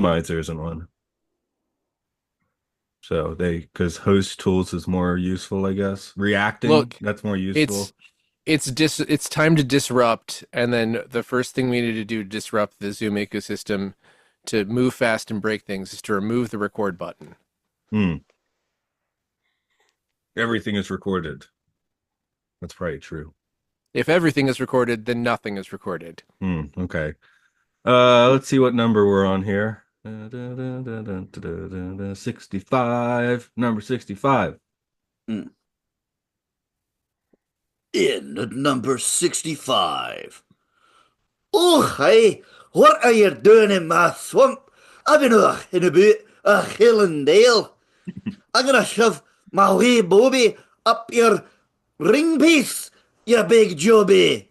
Optimizer isn't one. So because host tools is more useful, I guess. Reacting, Look, that's more it's useful. it's time to disrupt, and then the first thing we need to do to disrupt the Zoom ecosystem to move fast and break things is to remove the record button. Hmm. Everything is recorded. That's probably true. If everything is recorded, then nothing is recorded. Okay. Let's see what number we're on here. 65. Number 65. Mm. In at number 65. Oh, hey, what are you doing in my swamp? I've been in about a hill and dale. I'm gonna shove my wee bobby up your ring piece, you big jobby.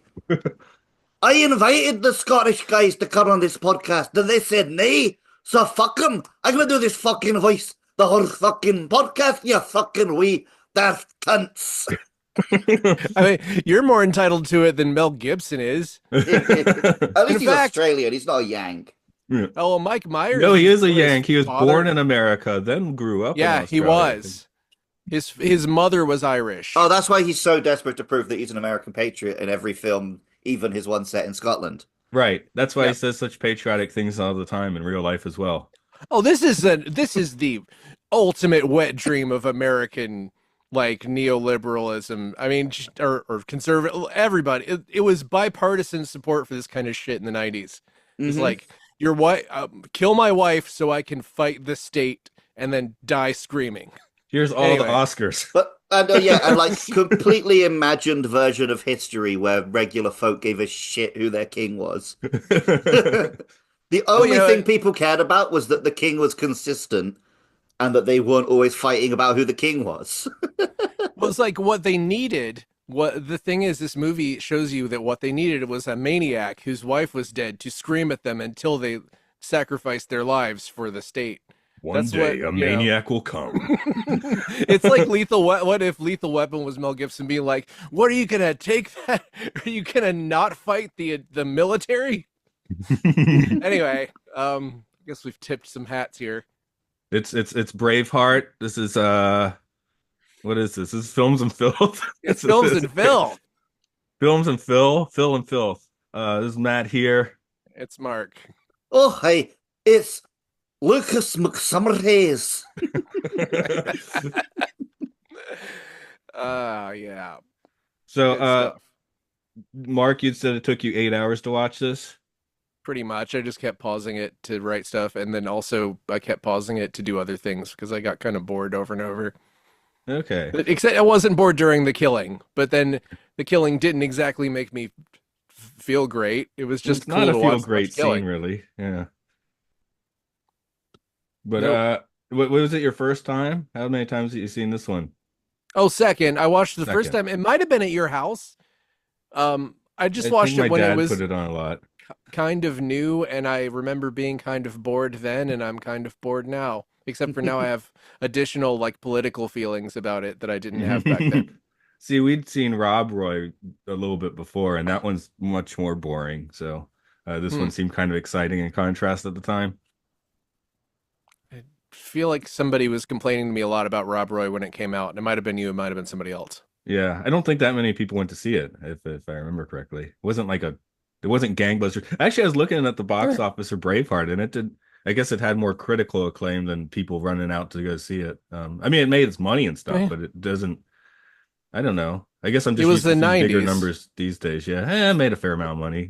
I invited the Scottish guys to come on this podcast, and they said nay. So fuck them. I'm gonna do this fucking voice the whole fucking podcast, you fucking wee daft cunts. I mean, you're more entitled to it than Mel Gibson is. At In least he's fact, Australian. He's not a Yank. Yeah. oh, Mike Myers No, he is a or his Yank. He was born father. in America, then grew up in Yeah, he Australia. was. His mother was Irish. Oh, that's why he's so desperate to prove that he's an American patriot in every film, even his one set in Scotland. Right. That's why he Yep. says such patriotic things all the time in real life as well. Oh, this is the ultimate wet dream of American like neoliberalism. I mean, or conservative. Everybody. It was bipartisan support for this kind of shit in the 90s. It's Mm-hmm. like your wife, kill my wife so I can fight the state and then die screaming. Here's all the Anyway. Oscars. But yeah, and like completely imagined version of history where regular folk gave a shit who their king was. The Well, you only know, thing people cared about was that the king was consistent and that they weren't always fighting about who the king was. well, it's like what they needed. What the thing is, this movie shows you that what they needed was a maniac whose wife was dead to scream at them until they sacrificed their lives for the state. One That's what, day a you know. maniac will come. It's like What if Lethal Weapon was Mel Gibson being like, "What are you gonna take that? Are you gonna not fight the military?" Anyway, I guess we've tipped some hats here. It's Braveheart. This is what is this? This is Films and Filth. It's films and film. Films and Phil and Filth. This is Matt here. It's Mark. Oh, hey, it's Lucas McSummerhays. Yeah, So good stuff. Mark, you said it took you 8 hours to watch this. Pretty much. I just kept pausing it to write stuff, and then also I kept pausing it to do other things because I got kind of bored over and over. Okay. Except I wasn't bored during the killing, but then the killing didn't exactly make me feel great. It was just It's not cool a to feel watch great the killing. scene, really. Yeah. But Nope. what was it your first time? How many times have you seen this one? Oh, second, I watched the first Second. time. It might have been at your house. I just I watched think my it when it dad was put it on a lot. kind of new, and I remember being kind of bored then, and I'm kind of bored now. Except for now, I have additional like political feelings about it that I didn't have back then. See, we'd seen Rob Roy a little bit before, and that one's much more boring. So this Hmm. one seemed kind of exciting in contrast at the time. I feel like somebody was complaining to me a lot about Rob Roy when it came out, and it might have been you, it might have been somebody else. Yeah, I don't think that many people went to see it, if I remember correctly. It wasn't gangbusters. Actually, I was looking at the box Eh, office for Braveheart, and it did. I guess it had more critical acclaim than people running out to go see it. I mean, it made its money and stuff, eh. but it doesn't. I don't know. I guess I'm It just was used to the seeing bigger 90s. numbers these days. Yeah, it made a fair amount of money.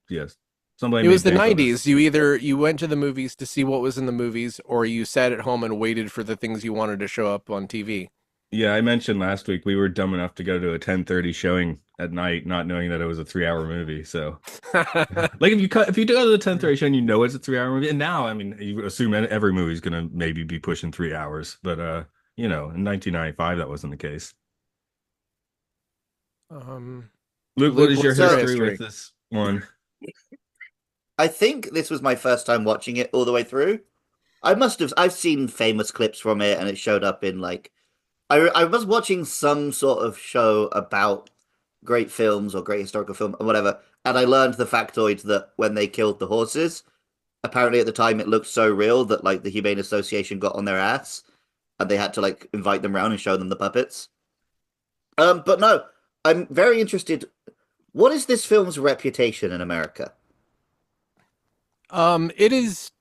Yes. Somebody It was made the bank on 90s. this. You went to the movies to see what was in the movies, or you sat at home and waited for the things you wanted to show up on TV. Yeah, I mentioned last week we were dumb enough to go to a 10:30 showing at night, not knowing that it was a 3 hour movie. So, like, if you go to the 10:30 show and you know it's a 3 hour movie, and now I mean you assume every movie's gonna maybe be pushing 3 hours, but in 1995 that wasn't the case. um, Luke, what Luke, is your what's your history history? with this one? I think this was my first time watching it all the way through. I've seen famous clips from it, and it showed up in like, I was watching some sort of show about great films or great historical film or whatever, and I learned the factoid that when they killed the horses, apparently at the time it looked so real that like the Humane Association got on their ass and they had to like invite them around and show them the puppets. But no, I'm very interested. What is this film's reputation in America? It is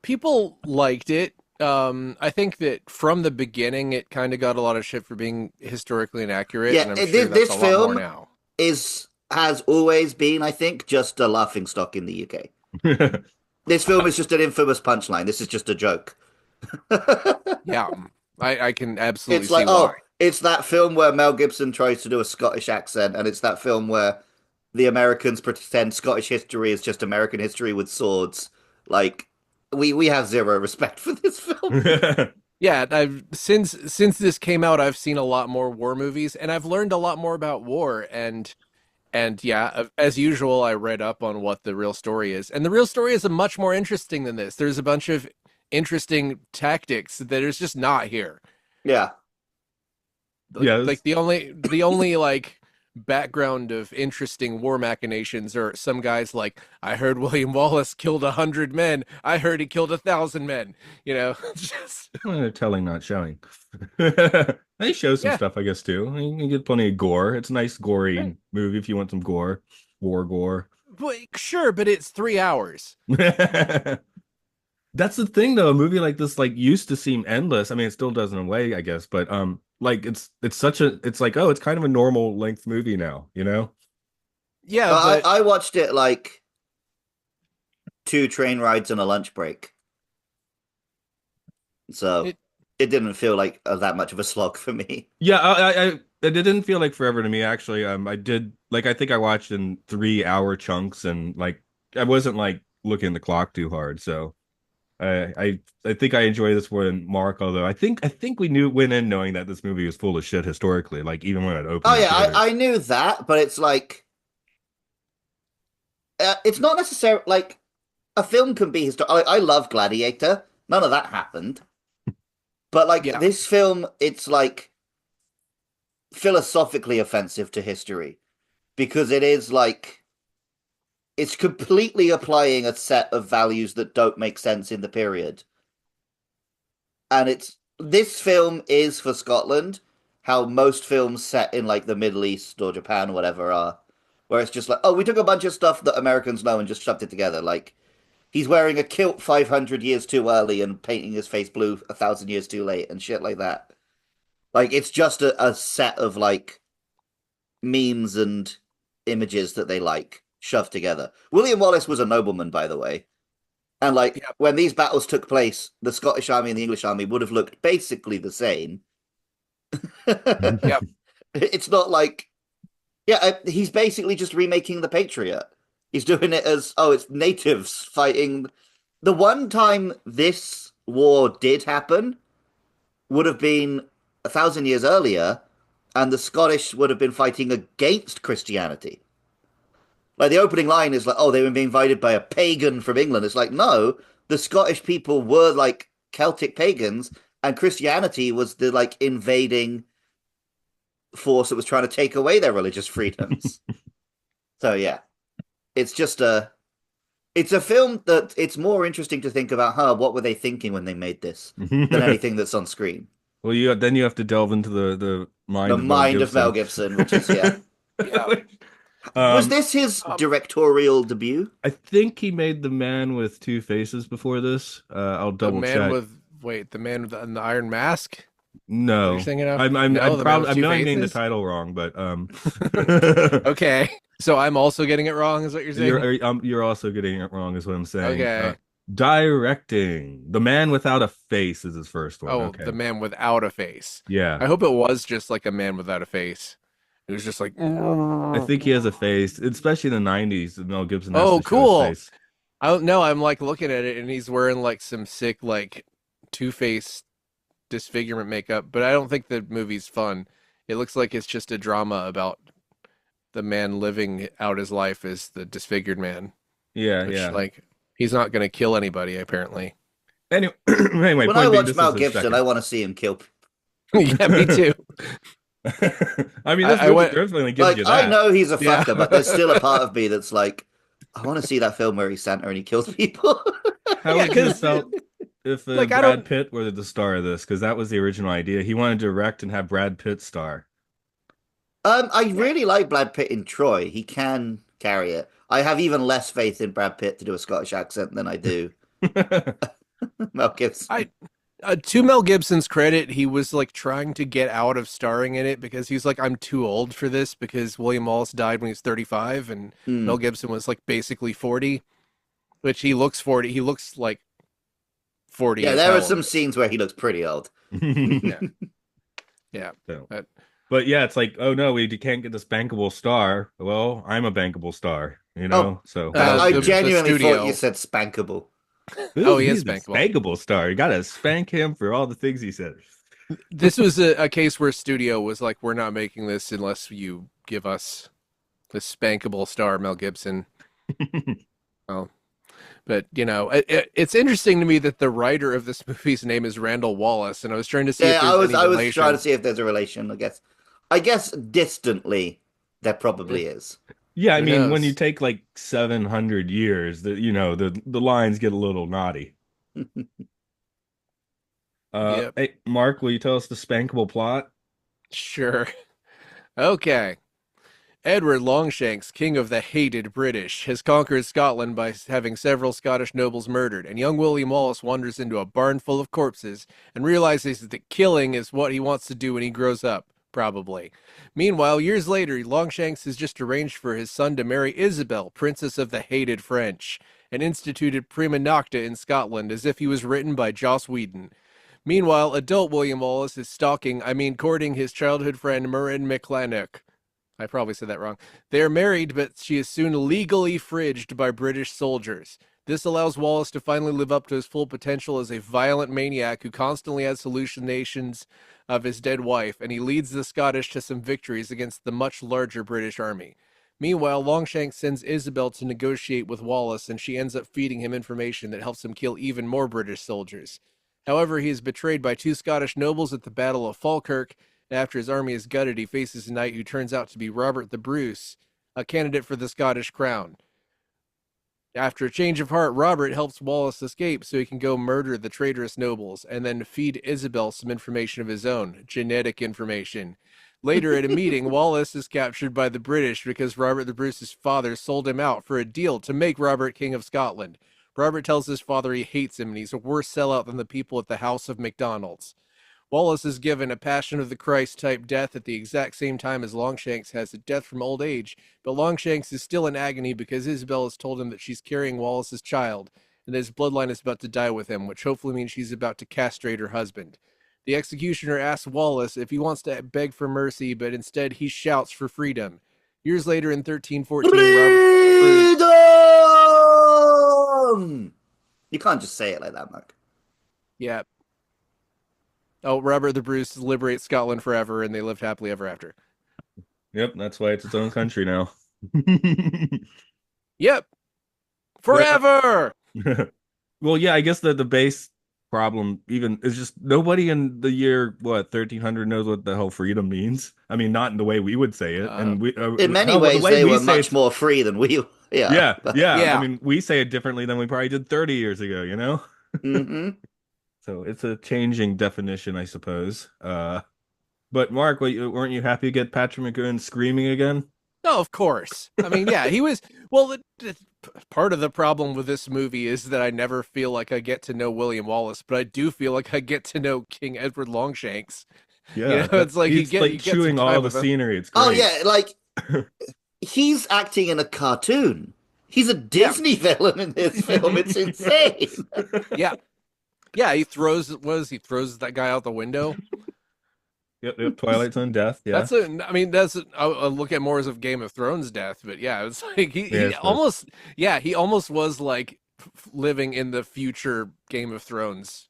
people liked it. I think that from the beginning, it kind of got a lot of shit for being historically inaccurate, Yeah, and I'm sure that's this a lot more film now. is has always been, I think, just a laughing stock in the UK. This film is just an infamous punchline. This is just a joke. Yeah, I can absolutely It's like, see why. oh, it's that film where Mel Gibson tries to do a Scottish accent, and it's that film where the Americans pretend Scottish history is just American history with swords. Like, we have zero respect for this film. Yeah, I've since this came out, I've seen a lot more war movies, and I've learned a lot more about war. And yeah, as usual, I read up on what the real story is, and the real story is much more interesting than this. There's a bunch of interesting tactics that is just not here. Yeah. Yeah, Like the only like background of interesting war machinations are some guys like, I heard William Wallace killed 100 men. I heard he killed 1,000 men. You know, just well, they're telling, not showing. They show some yeah. stuff, I guess, too. You get plenty of gore. It's a nice, Right. gory movie if you want some gore, war gore. But, sure, but it's 3 hours. That's the thing, though. A movie like this, like, used to seem endless. I mean, it still does in a way, I guess, but like it's such a, it's like, oh, it's kind of a normal length movie now, you know? Yeah, I, but I watched it like 2 train rides and a lunch break. So it it didn't feel like that much of a slog for me. Yeah, it didn't feel like forever to me, actually. I did, like, I think I watched in 3 hour chunks, and like I wasn't like looking at the clock too hard, so. I think I enjoy this more than Mark, although I think we went in knowing that this movie was full of shit historically, like even when it opened Oh in yeah, theaters. I knew that, but it's like it's not necessarily like a film can be historical. I love Gladiator. None of that happened. But like yeah, this film, it's like philosophically offensive to history because it is like it's completely applying a set of values that don't make sense in the period. And it's this film is for Scotland how most films set in like the Middle East or Japan or whatever are, where it's just like, oh, we took a bunch of stuff that Americans know and just shoved it together. Like he's wearing a kilt 500 years too early and painting his face blue 1,000 years too late and shit like that. Like it's just a set of like memes and images that they like shoved together. William Wallace was a nobleman, by the way. And like yeah, when these battles took place, the Scottish army and the English army would have looked basically the same. yeah. It's not like, yeah, he's basically just remaking the Patriot. He's doing it as, oh, it's natives fighting. The one time this war did happen would have been 1,000 years earlier, and the Scottish would have been fighting against Christianity. Like the opening line is like, oh, they were being invaded by a pagan from England. It's like, no, the Scottish people were like Celtic pagans, and Christianity was the like invading force that was trying to take away their religious freedoms. So yeah, it's just it's a film that it's more interesting to think about, huh, what were they thinking when they made this than anything that's on screen. Well, you have to delve into the mind The of Mel mind of Mel Gibson. Gibson, which is yeah. Yeah. Was Um, this his Um, directorial debut? I think he made The Man with Two Faces before this. I'll the double man check. with wait, the man with the iron mask. Is that what you're No, thinking of? I'm No, the man probably with I'm two knowing I'm getting the faces. title wrong, but Okay, so I'm also getting it wrong, is what you're saying? you're also getting it wrong, is what I'm saying. Okay. Directing The Man Without a Face is his first one. Oh, Okay, the man without a face. yeah, I hope it was just like a man without a face. It was just like, I think he has a face, especially in the '90s. Mel Gibson has oh, to show his cool. face. I don't know. I'm like looking at it, and he's wearing like some sick like Two-Face disfigurement makeup. But I don't think the movie's fun. It looks like it's just a drama about the man living out his life as the disfigured man, Yeah, which yeah. like he's not gonna kill anybody apparently. Anyway, anyway, When I point being, watch this is Mel his Gibson, second. I want to see him kill. Yeah, me too. I mean, this I movie went definitely gives Like you I that. know he's a Yeah. fucker, but there's still a part of me that's like, I want to see that film where he's Santa and he kills people. How Yeah, would you have because felt if like I Brad don't. Pitt were the star of this? Because that was the original idea. He wanted to direct and have Brad Pitt star. I Yeah, really like Brad Pitt in Troy. He can carry it. I have even less faith in Brad Pitt to do a Scottish accent than I do Mel I Gibson. to Mel Gibson's credit, he was like trying to get out of starring in it because he's like, I'm too old for this because William Wallace died when he was 35 and Hmm. Mel Gibson was like basically 40, which he looks 40. He looks like 40 Yeah, as there are hell in some this. scenes where he looks pretty old. Yeah, yeah. So, But but yeah, it's like, oh no, we can't get this bankable star. Well, I'm a bankable star, you Oh, know? So that was I the genuinely thought you studio. said spankable. ooh, Oh, he is he's a bankable. spankable star. You gotta spank him for all the things he said. This was a case where studio was like, we're not making this unless you give us the spankable star, Mel Gibson. Oh, but it's interesting to me that the writer of this movie's name is Randall Wallace, and I was trying to see if Yeah, there's any I was trying to relation. see if there's a relation, I guess distantly there Eh, probably is. Yeah, I Who mean, when you knows? take like 700 years, the lines get a little naughty. Yep, Hey, Mark, will you tell us the spankable plot? sure. Okay. Edward Longshanks, king of the hated British, has conquered Scotland by having several Scottish nobles murdered, and young William Wallace wanders into a barn full of corpses and realizes that killing is what he wants to do when he grows up, probably. Meanwhile, years later, Longshanks has just arranged for his son to marry Isabel, Princess of the hated French, and instituted prima nocta in Scotland as if he was written by Joss Whedon. Meanwhile, adult William Wallace is courting his childhood friend Murrin McLennock. I probably said that wrong. They are married, but she is soon legally fridged by British soldiers. This allows Wallace to finally live up to his full potential as a violent maniac who constantly adds hallucinations of his dead wife, and he leads the Scottish to some victories against the much larger British army. Meanwhile, Longshanks sends Isabel to negotiate with Wallace, and she ends up feeding him information that helps him kill even more British soldiers. However, he is betrayed by two Scottish nobles at the Battle of Falkirk. After his army is gutted, he faces a knight who turns out to be Robert the Bruce, a candidate for the Scottish crown. After a change of heart, Robert helps Wallace escape so he can go murder the traitorous nobles and then feed Isabel some information of his own, genetic information. Later at a meeting, Wallace is captured by the British because Robert the Bruce's father sold him out for a deal to make Robert King of Scotland. Robert tells his father he hates him and he's a worse sellout than the people at the House of McDonald's. Wallace is given a Passion of the Christ type death at the exact same time as Longshanks has a death from old age, but Longshanks is still in agony because Isabel has told him that she's carrying Wallace's child and that his bloodline is about to die with him, which hopefully means she's about to castrate her husband. The executioner asks Wallace if he wants to beg for mercy, but instead he shouts for freedom. Years later in 1314, Robert Bruce. Freedom! You can't just say it like that, Mark. Yeah. Oh, Robert the Bruce liberates Scotland forever and they lived happily ever after. Yep, that's why it's its own country now. Yep. But Forever! well, yeah, I guess the base problem even is just nobody in the year 1300 knows what the hell freedom means. I mean, not in the way we would say it, Uh, and we In many hell, the ways, way they we were say much it's more free than we. Yeah, yeah, but yeah. I yeah. mean, we say it differently than we probably did 30 years ago, you know? hmm So it's a changing definition, I suppose. But Mark, weren't you happy to get Patrick McGowan screaming again? No, of course. I mean, yeah, he was. Well, part of the problem with this movie is that I never feel like I get to know William Wallace, but I do feel like I get to know King Edward Longshanks. Yeah, It's like he's you like get some chewing all time the with him. scenery. It's Oh great. yeah, like he's acting in a cartoon. He's a Yeah, Disney villain in this film. It's insane. yeah, yeah. He throws that guy out the window. Yep. Twilight Zone death. Yeah, I mean, I'll look at more as of Game of Thrones death, but yeah, it's like yeah, I he suppose. almost, yeah, he almost was like living in the future Game of Thrones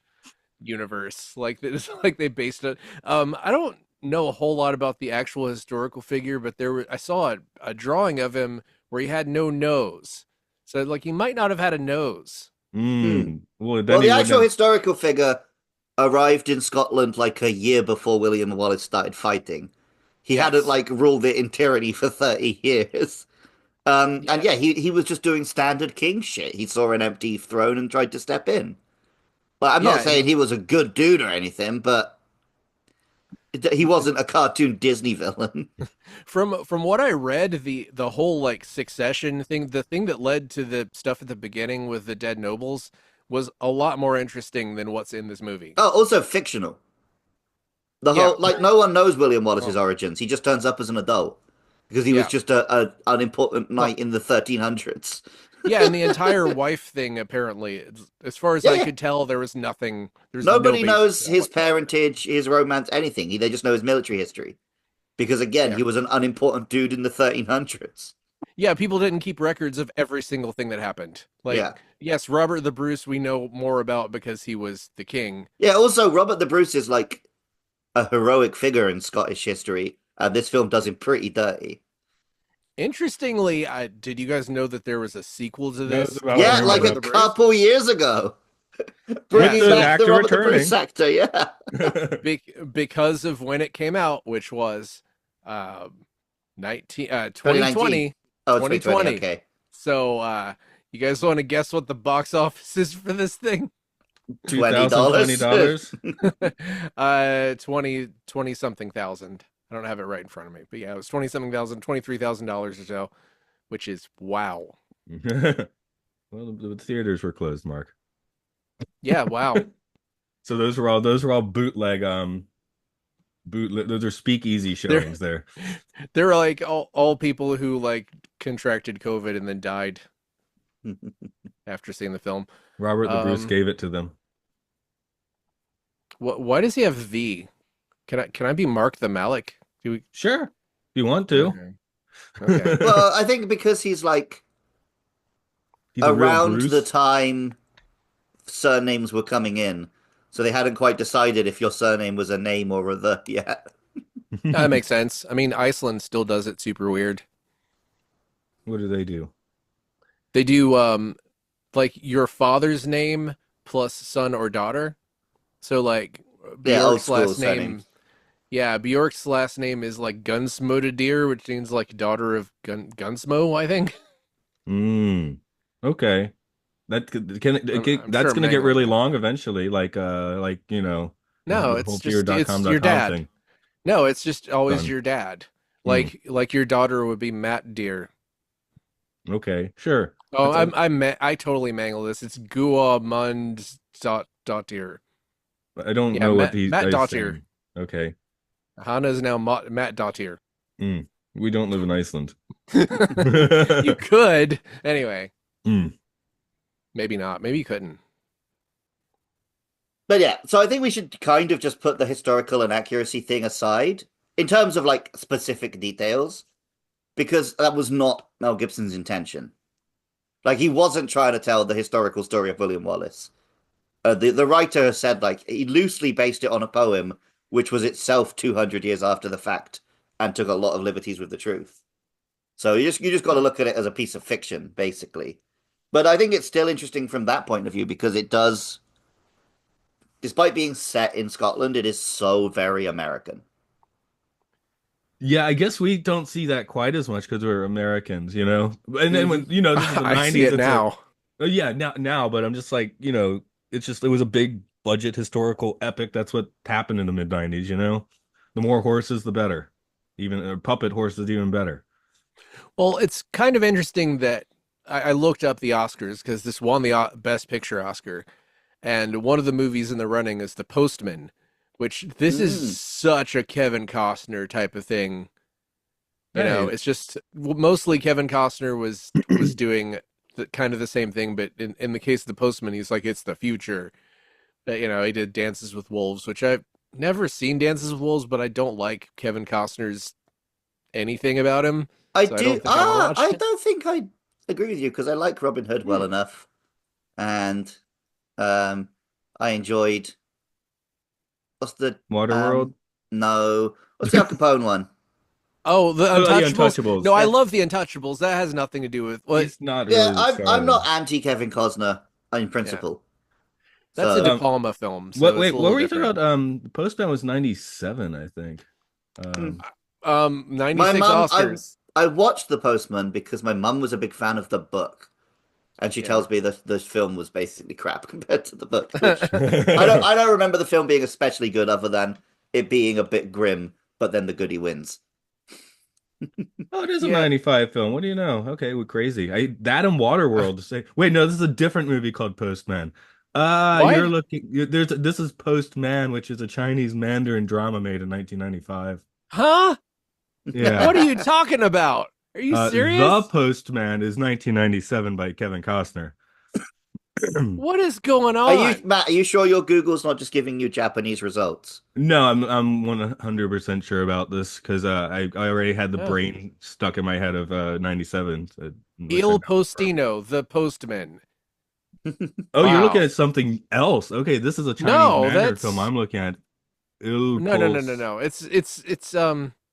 universe. Like it's like they based it. I don't know a whole lot about the actual historical figure, but I saw a drawing of him where he had no nose. So like he might not have had a nose. Hmm. Well, Well, then the he wouldn't actual have. historical figure arrived in Scotland like a year before William Wallace started fighting. He hadn't Yes. like ruled it in tyranny for 30 years. And yeah, he was just doing standard king shit. He saw an empty throne and tried to step in. Like, I'm not Yeah, saying he was a good dude or anything, but he wasn't a cartoon Disney villain. from what I read, the whole like succession thing, the thing that led to the stuff at the beginning with the dead nobles was a lot more interesting than what's in this movie. Oh, also fictional. The Yeah. whole like no one knows William Wallace's Oh, origins. He just turns up as an adult because he was yeah. just a unimportant Well, knight in the 1300s. yeah, and the entire wife thing apparently, as far as Yeah, I yeah. could tell, there was nothing. There's no Nobody basis to knows that his whatsoever. parentage, his romance, anything. They just know his military history because again, Yeah. he was an unimportant dude in the 1300s. Yeah, people didn't keep records of every single thing that happened. Yeah. Like, yes, Robert the Bruce we know more about because he was the king. Yeah, also Robert the Bruce is like a heroic figure in Scottish history, and this film does him pretty dirty. Interestingly, did you guys know that there was a sequel to That was this about what I Yeah, called like Robert a remember. the Bruce? couple years ago. Yeah, With Bringing the so back the actor Robert the Bruce returning. actor, yeah. because of when it came out, which was uh 2019. 2020. Oh, 2020, okay. So you guys want to guess what the box office is for this thing? $20. $2,020. 20 something thousand. I don't have it right in front of me, but yeah, it was 20 something thousand, $23,000 or so, which is wow. Well, the theaters were closed, Mark. Yeah, wow. So those were all bootleg, those are speakeasy They're showings there. they're like all people who like contracted COVID and then died after seeing the film. Robert the Bruce Um, gave it to them. why does he have V? Can I be Mark the Malik? Do we? Sure, if you want to. Okay. Okay. Well, I think because he's like He's a real around the Bruce. time surnames were coming in, so they hadn't quite decided if your surname was a name or a the yet. That makes sense. I mean, Iceland still does it super weird. What do they do? They do like your father's name plus son or daughter. So like Yeah, old Bjork's school last surnames. name, yeah, Bjork's last name is like Gunsmodedir, which means like daughter of Gunsmo, I think. Mm, okay. That I'm sure that's I'm gonna get mangling really that. long eventually, No, the it's whole just it's your fearcom.com dad. thing. No, it's just always Done. your dad. Mm, Like your daughter would be Matt Deer. okay, sure. Oh, That's a, I totally mangle this. It's Guamund dot Deer. I don't Yeah, know what Matt he's Dottir. saying. Okay. Hana is now Matt Dottir. Mm, we don't live in Iceland. You could. Anyway, Mm. maybe not. Maybe you couldn't. But yeah, so I think we should kind of just put the historical inaccuracy thing aside in terms of like specific details, because that was not Mel Gibson's intention. Like he wasn't trying to tell the historical story of William Wallace. The writer said like he loosely based it on a poem, which was itself 200 years after the fact, and took a lot of liberties with the truth. So you just got to look at it as a piece of fiction, basically. But I think it's still interesting from that point of view because it does, despite being set in Scotland, it is so very American. Yeah, I guess we don't see that quite as much because we're Americans, you know. And then when this is the I see 90s, it it's like, now. oh yeah, now, but I'm just like, it was a big budget historical epic. That's what happened in the mid 90s, you know. The more horses, the better. Even puppet horses, even better. Well, it's kind of interesting that I looked up the Oscars because this won the Best Picture Oscar, and one of the movies in the running is The Postman, which this is Mm. such a Kevin Costner type of thing. You know, Hey, it's just mostly Kevin Costner was doing kind of the same thing, but in the case of The Postman, he's like it's the future. He did Dances with Wolves, which I've never seen Dances with Wolves, but I don't like Kevin Costner's anything about him, I so I do. don't think I want to watch I it. don't think I agree with you because I like Robin Hood well Hmm. enough, and um, I enjoyed what's the Waterworld. no, what's the Al Capone one? Oh, the Oh, yeah, Untouchables. Untouchables. No, I Yeah, love the Untouchables. That has nothing to do with what. He's not yeah. really the I'm star. not anti Kevin Costner in Yeah, principle. that's a So Um, De Palma film, what? so it's Wait, a what little were you talking different. about? The Postman was 97, I think. hmm. Um, My 96 mum, I Oscars. I watched The Postman because my mum was a big fan of the book, and she Yeah. tells me that the film was basically crap compared to the book, which I don't remember the film being especially good other than it being a bit grim, but then the goodie wins. Oh, it is a Yeah. 95 film. What do you know? Okay, we're crazy. That and Waterworld to say. Wait, no, this is a different movie called Postman. You're What? looking this is Postman, which is a Chinese Mandarin drama made in 1995. Huh? Yeah. What are you talking about? Are you The serious? Postman is 1997 by Kevin Costner. What is going Are you, on? Matt? Are you sure your Google's not just giving you Japanese results? No, I'm 100% sure about this because I already had the Oh. brain stuck in my head of 97, which I Il know. Postino, the postman. Oh, you're looking Wow. at something else. Okay, this is a Chinese No, Mandarin film that's I'm looking at. Il Post no. It's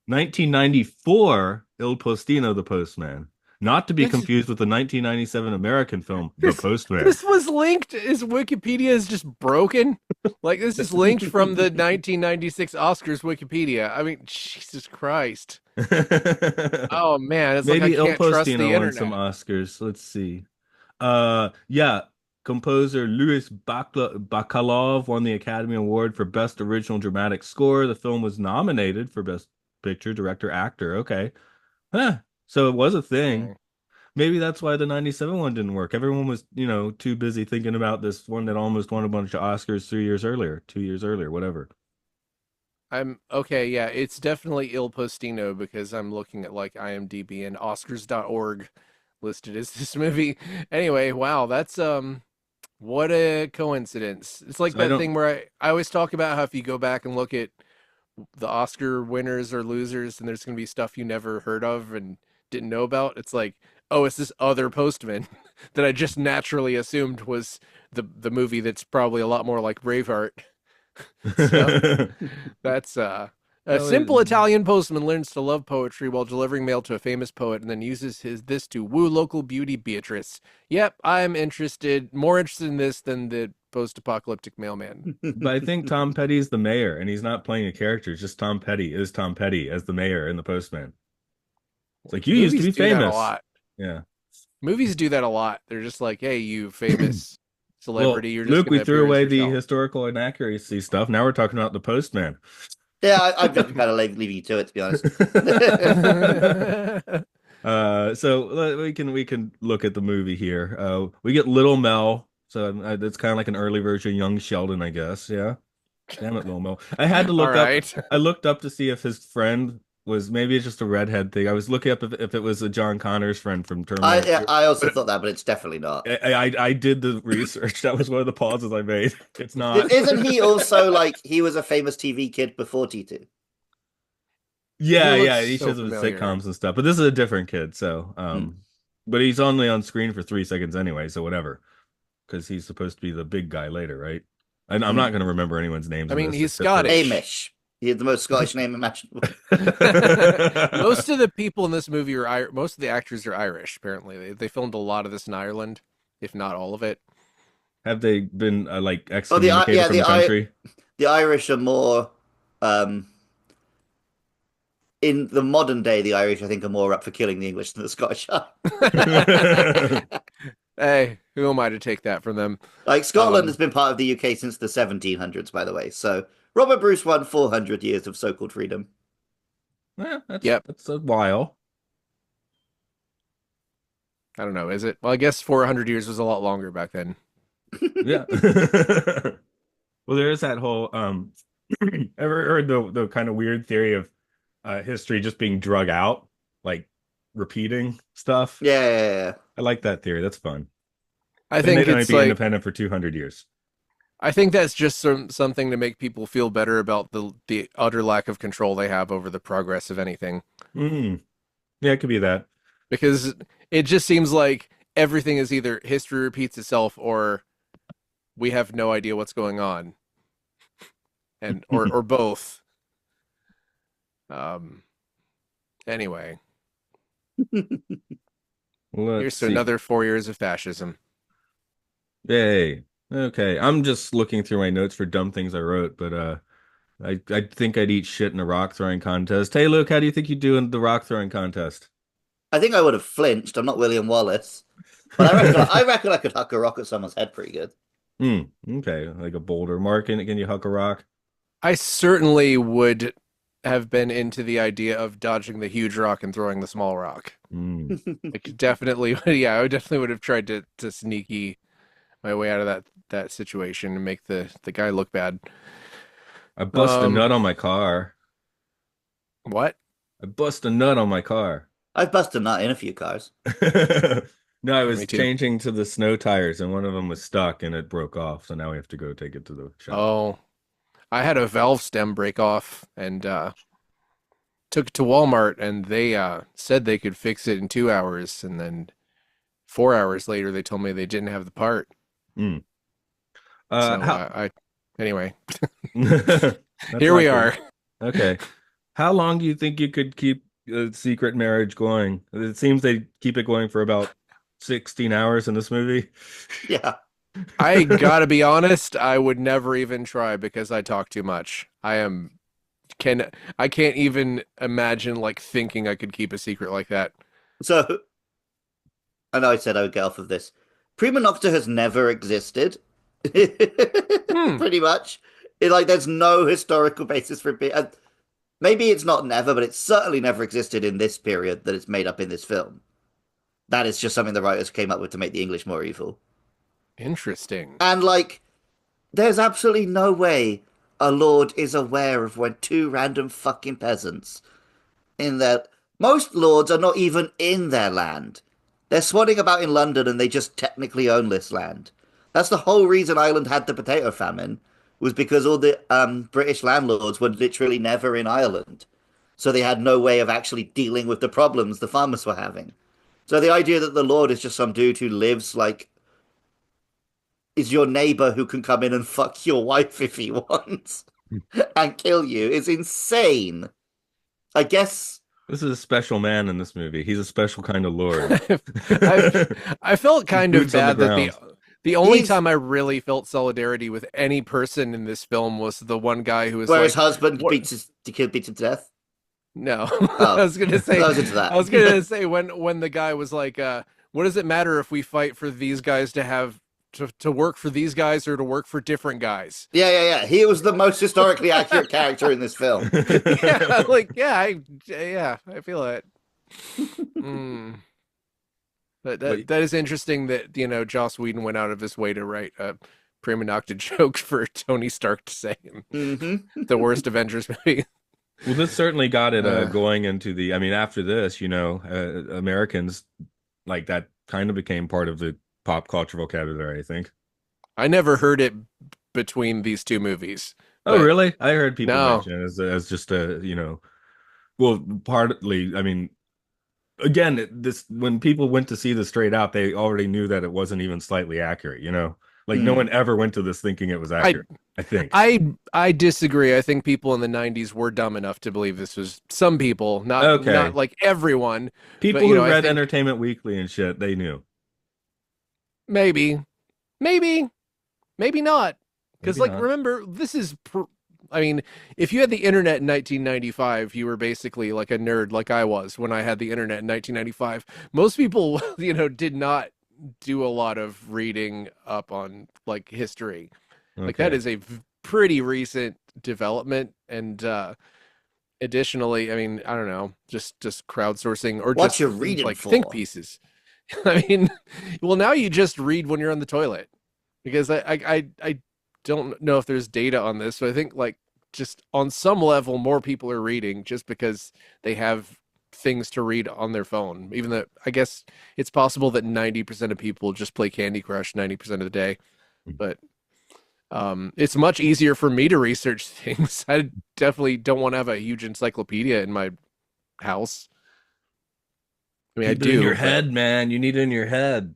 1994 Il Postino the Postman. Not to be this confused with the 1997 American film The this Postman. this was linked. His Wikipedia is just broken. Like this is linked from the 1996 Oscars Wikipedia. I mean, Jesus Christ. Oh man, it's like I Maybe Il can't trust the Postino won some internet. Oscars. Let's see. Yeah, composer Bacalov won the Academy Award for Best Original Dramatic Score. The film was nominated for Best Picture, Director, Actor. Okay. Huh. So it was a thing. Okay. Maybe that's why the 97 one didn't work. Everyone was, too busy thinking about this one that almost won a bunch of Oscars 3 years earlier, 2 years earlier, whatever. I'm okay, yeah, it's definitely Il Postino because I'm looking at like IMDb and Oscars.org listed as this movie. Anyway, wow, that's what a coincidence. It's like So I that don't thing where I always talk about how if you go back and look at the Oscar winners or losers and there's gonna be stuff you never heard of and didn't know about, it's like, oh, it's this other postman that I just naturally assumed was the movie that's probably a lot more like Braveheart. So that's a Oh, simple Italian postman learns to love poetry while delivering mail to a famous poet and then uses his this to woo local beauty Beatrice. Yep, I'm more interested in this than the post-apocalyptic mailman. but I think Tom Petty's the mayor, and he's not playing a character. It's just Tom Petty is Tom Petty as the mayor and the postman. It's like you used to Movies be do that a famous. lot. Yeah. Movies do that a lot. They're just like, hey, you famous Well, celebrity, you're just Luke, we gonna threw appear as away the yourself. historical inaccuracy stuff. Now we're talking about the postman. Yeah, I'm just kind of leaving you to it, to be honest. So we can look at the movie here. We get Little Mel, so it's kind of like an early version of Young Sheldon, I guess. Yeah. Damn it, Little Mel. I had to All look up. right. I looked up to see if his friend was maybe it's just a redhead thing. I was looking up if it was a John Connor's friend from I Terminator yeah, 2. I also But thought that, but it's definitely not. I did the research. That was one of the pauses I made. It's not. Isn't he also like he was a famous TV kid before T2? He Yeah, looks yeah, he so shows up in familiar. sitcoms and stuff. But this is a different kid, so Hmm. but he's only on screen for 3 seconds anyway, so whatever. Because he's supposed to be the big guy later, right? And I'm not Hmm. going to remember anyone's names I in mean, this he's except for Scottish. Hamish. He had the most Scottish name imaginable. Most of the people in this movie most of the actors are Irish. Apparently, they filmed a lot of this in Ireland, if not all of it. Have they been like Oh, excommunicated from the country? the Irish are more um in the modern day. The Irish, I think, are more up for killing the English than the Scottish are. Hey, who am I to take that from them? Like Scotland has Um, been part of the UK since the 1700s, by the way. So Robert Bruce won 400 years of so-called freedom. Yeah, that's yep. that's a while. I don't know. Is it? Well, I guess 400 years was a lot longer back then. Yeah. Well, there is that whole ever heard the kind of weird theory of history just being drug out, like repeating stuff. Yeah, yeah, yeah, yeah. I like that theory. That's fun. I Then think they'd only it's be like independent for 200 years. I think that's just something to make people feel better about the utter lack of control they have over the progress of anything. Mm. Yeah, it could be that. Because it just seems like everything is either history repeats itself or we have no idea what's going on, and or both. Um. Anyway, Let's here's to see. another 4 years of fascism. Yay. Okay. I'm just looking through my notes for dumb things I wrote, but I think I'd eat shit in a rock throwing contest. Hey Luke, how do you think you do in the rock throwing contest? I think I would have flinched. I'm not William Wallace, but I reckon I could huck a rock at someone's head pretty good. Hmm. Okay, like a boulder. Mark, can you huck a rock? I certainly would have been into the idea of dodging the huge rock and throwing the small rock. Hmm. I could definitely, yeah, I definitely would have tried to sneaky my way out of that situation and make the guy look bad. I bust a Um, nut on my car. what? I bust a nut on my car. I've busted a nut in a few cars. No, I Yeah, was me too. changing to the snow tires and one of them was stuck and it broke off. So now we have to go take it to the shop. Oh, I had a valve stem break off and took it to Walmart and they said they could fix it in 2 hours and then 4 hours later they told me they didn't have the part. Mm. So How I anyway, That's here not we good. are. Okay. How long do you think you could keep a secret marriage going? It seems they keep it going for about 16 hours in this movie. Yeah. I gotta be honest, I would never even try because I talk too much. Can I can't even imagine like thinking I could keep a secret like that. So I know I said I would get off of this. Prima Nocta has never existed. Hmm. Pretty much. Like there's no historical basis for it being. Maybe it's not never, but it's certainly never existed in this period that it's made up in this film. That is just something the writers came up with to make the English more evil. Interesting. And like, there's absolutely no way a lord is aware of when two random fucking peasants in that most lords are not even in their land. They're swatting about in London and they just technically own this land. That's the whole reason Ireland had the potato famine, was because all the British landlords were literally never in Ireland. So they had no way of actually dealing with the problems the farmers were having. So the idea that the lord is just some dude who lives like is your neighbor who can come in and fuck your wife if he wants and kill you is insane. I guess. This is a special man in this movie. He's a special kind of lord. I felt kind of Boots on the bad that ground. the only He's time I really felt solidarity with any person in this film was the one guy who was where his like, husband "What? beats him to death. No." Oh, I was gonna say, I was into that. I was gonna say when the guy was like, "What does it matter if we fight for these guys to have to work for these guys or to work for different guys?" Yeah. He was the most historically accurate character in this film. Yeah, like yeah, I feel it. Mm. But But that is interesting that Joss Whedon went out of his way to write a prima nocta joke for Tony Stark to say in Mm-hmm. the worst Avengers movie. well, this certainly got it Uh, going into the. I mean, after this, Americans like that kind of became part of the pop culture vocabulary, I think. I never heard it between these two movies, Oh, but really? I heard people no, mention it as just a, well, partly, I mean, again, this when people went to see this straight out, they already knew that it wasn't even slightly accurate, you know? Like no Mm. one ever went to this thinking it was I accurate, I think. I disagree. I think people in the '90s were dumb enough to believe this was some people, not Okay. like everyone, but People who I read think Entertainment Weekly and shit, they knew. maybe, maybe, maybe not. Because, Maybe like, not. remember, I mean, if you had the internet in 1995, you were basically like a nerd, like I was when I had the internet in 1995. Most people, did not do a lot of reading up on like history. Like that Okay. is a pretty recent development, and additionally, I mean, I don't know, just crowdsourcing or What just you reading like think for? pieces. I mean, well, now you just read when you're on the toilet because I don't know if there's data on this, so I think like just on some level more people are reading just because they have things to read on their phone. Even though I guess it's possible that 90% of people just play Candy Crush 90% of the day, but it's much easier for me to research things. I definitely don't want to have a huge encyclopedia in my house. I mean, I Keep it in your do, but head, man. You need it in your head.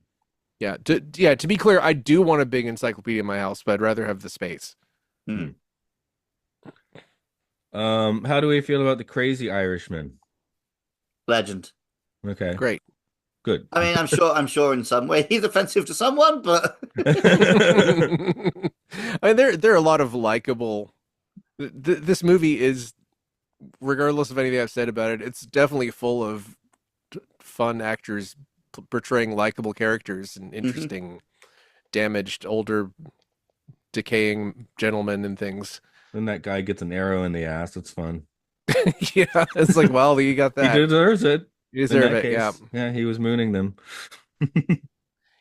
yeah, to be clear, I do want a big encyclopedia in my house, but I'd rather have the space. Hmm. How do we feel about the crazy Irishman? Legend. Okay, Great. good. I mean, I'm sure in some way he's offensive to someone, but I mean, there are a lot of likable. This movie is, regardless of anything I've said about it, it's definitely full of fun actors portraying likable characters and interesting, damaged, older, decaying gentlemen and things. Then that guy gets an arrow in the ass. It's fun. Yeah, it's like, well, you got He that. deserves it. You In deserve that it. Yeah. case, yeah, he was mooning them.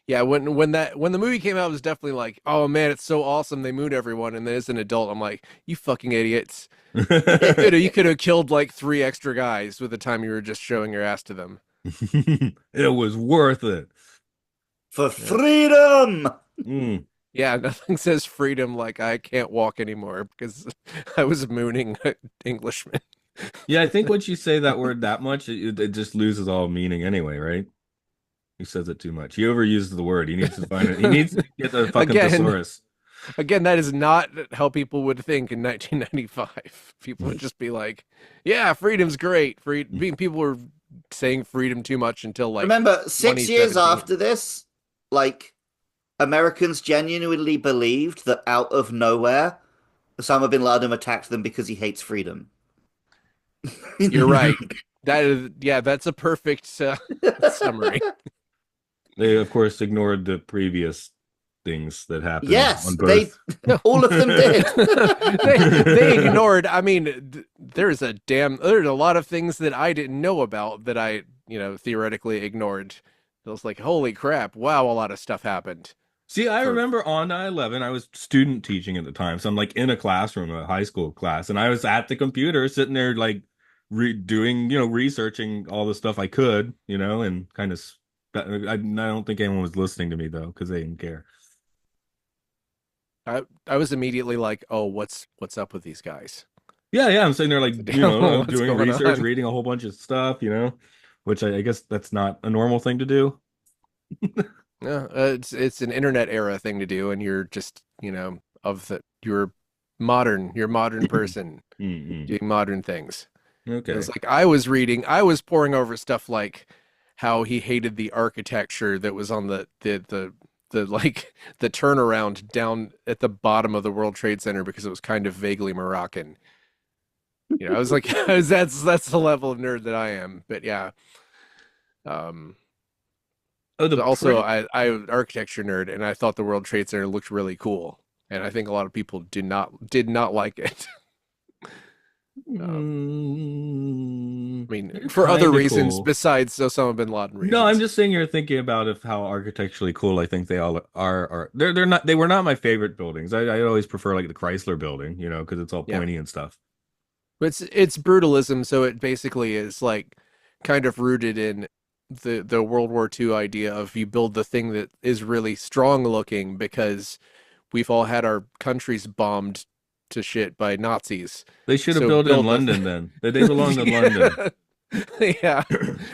Yeah, when the movie came out, it was definitely like, oh man, it's so awesome. They mooned everyone, and then as an adult, I'm like, you fucking idiots. You could have killed like 3 extra guys with the time you were just showing your ass to them. It was worth it. For freedom! Mm. Yeah, nothing says freedom like I can't walk anymore because I was mooning Englishmen. Yeah, I think once you say that word that much, it just loses all meaning anyway, right? He says it too much. He overuses the word. He needs to find it. He needs to get the fucking thesaurus. Again, that is not how people would think in 1995. People would just be like, "Yeah, freedom's great." People were saying freedom too much until like. Remember, 6 years 2017. after this, like, Americans genuinely believed that out of nowhere, Osama bin Laden attacked them because he hates freedom. You're right. That's a perfect summary. They, of course, ignored the previous things that happened Yes, on birth. all of them did. they ignored. I mean, there's a lot of things that I didn't know about that I, theoretically ignored. I was like, holy crap, wow, a lot of stuff happened. See, I remember on 9/11, I was student teaching at the time. So I'm like in a classroom, a high school class, and I was at the computer sitting there like doing, researching all the stuff I could, and kind of, I don't think anyone was listening to me though, because they didn't care. I was immediately like, oh, what's up with these guys? Yeah, I'm sitting there like, doing research, on? reading a whole bunch of stuff, which I guess that's not a normal thing to do. Yeah, it's an internet era thing to do, and you're just you're modern person doing modern things. Okay. It's like I was poring over stuff like how he hated the architecture that was on the like the turnaround down at the bottom of the World Trade Center because it was kind of vaguely Moroccan. I was like, that's the level of nerd that I am. But yeah. Also, I architecture nerd, and I thought the World Trade Center looked really cool, and I think a lot of people did not like it. I mean, for other reasons besides Osama bin Laden reasons. No, I'm just saying you're thinking about how architecturally cool I think they all are. They were not my favorite buildings. I always prefer like the Chrysler building, because it's all pointy and stuff. But it's brutalism, so it basically is like kind of rooted in the World War II idea of you build the thing that is really strong looking because we've all had our countries bombed to shit by Nazis. They should have built it in London then. They belong in London. Yeah.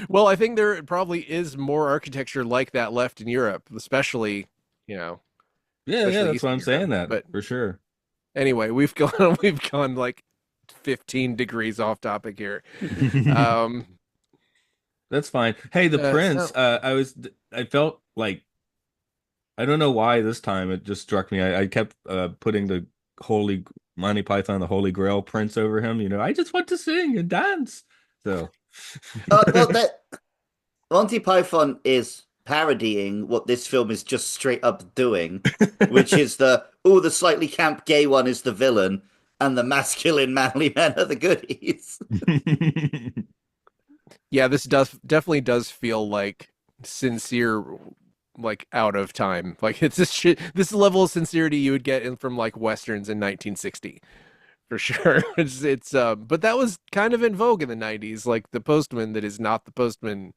Well, I think there probably is more architecture like that left in Europe, especially, Yeah, that's what I'm saying but for sure. Anyway, we've gone like 15 degrees off topic here. That's fine. Hey, the Prince, I felt like, I don't know why this time it just struck me. I kept putting the Holy Monty Python, the Holy Grail Prince over him. I just want to sing and dance. So, that Monty Python is parodying what this film is just straight up doing, which is the slightly camp gay one is the villain, and the masculine manly men are the goodies. Yeah, this definitely does feel like sincere, like out of time. Like it's this shit. This level of sincerity you would get from like westerns in 1960, for sure. But that was kind of in vogue in the 90s. Like the Postman that is not the Postman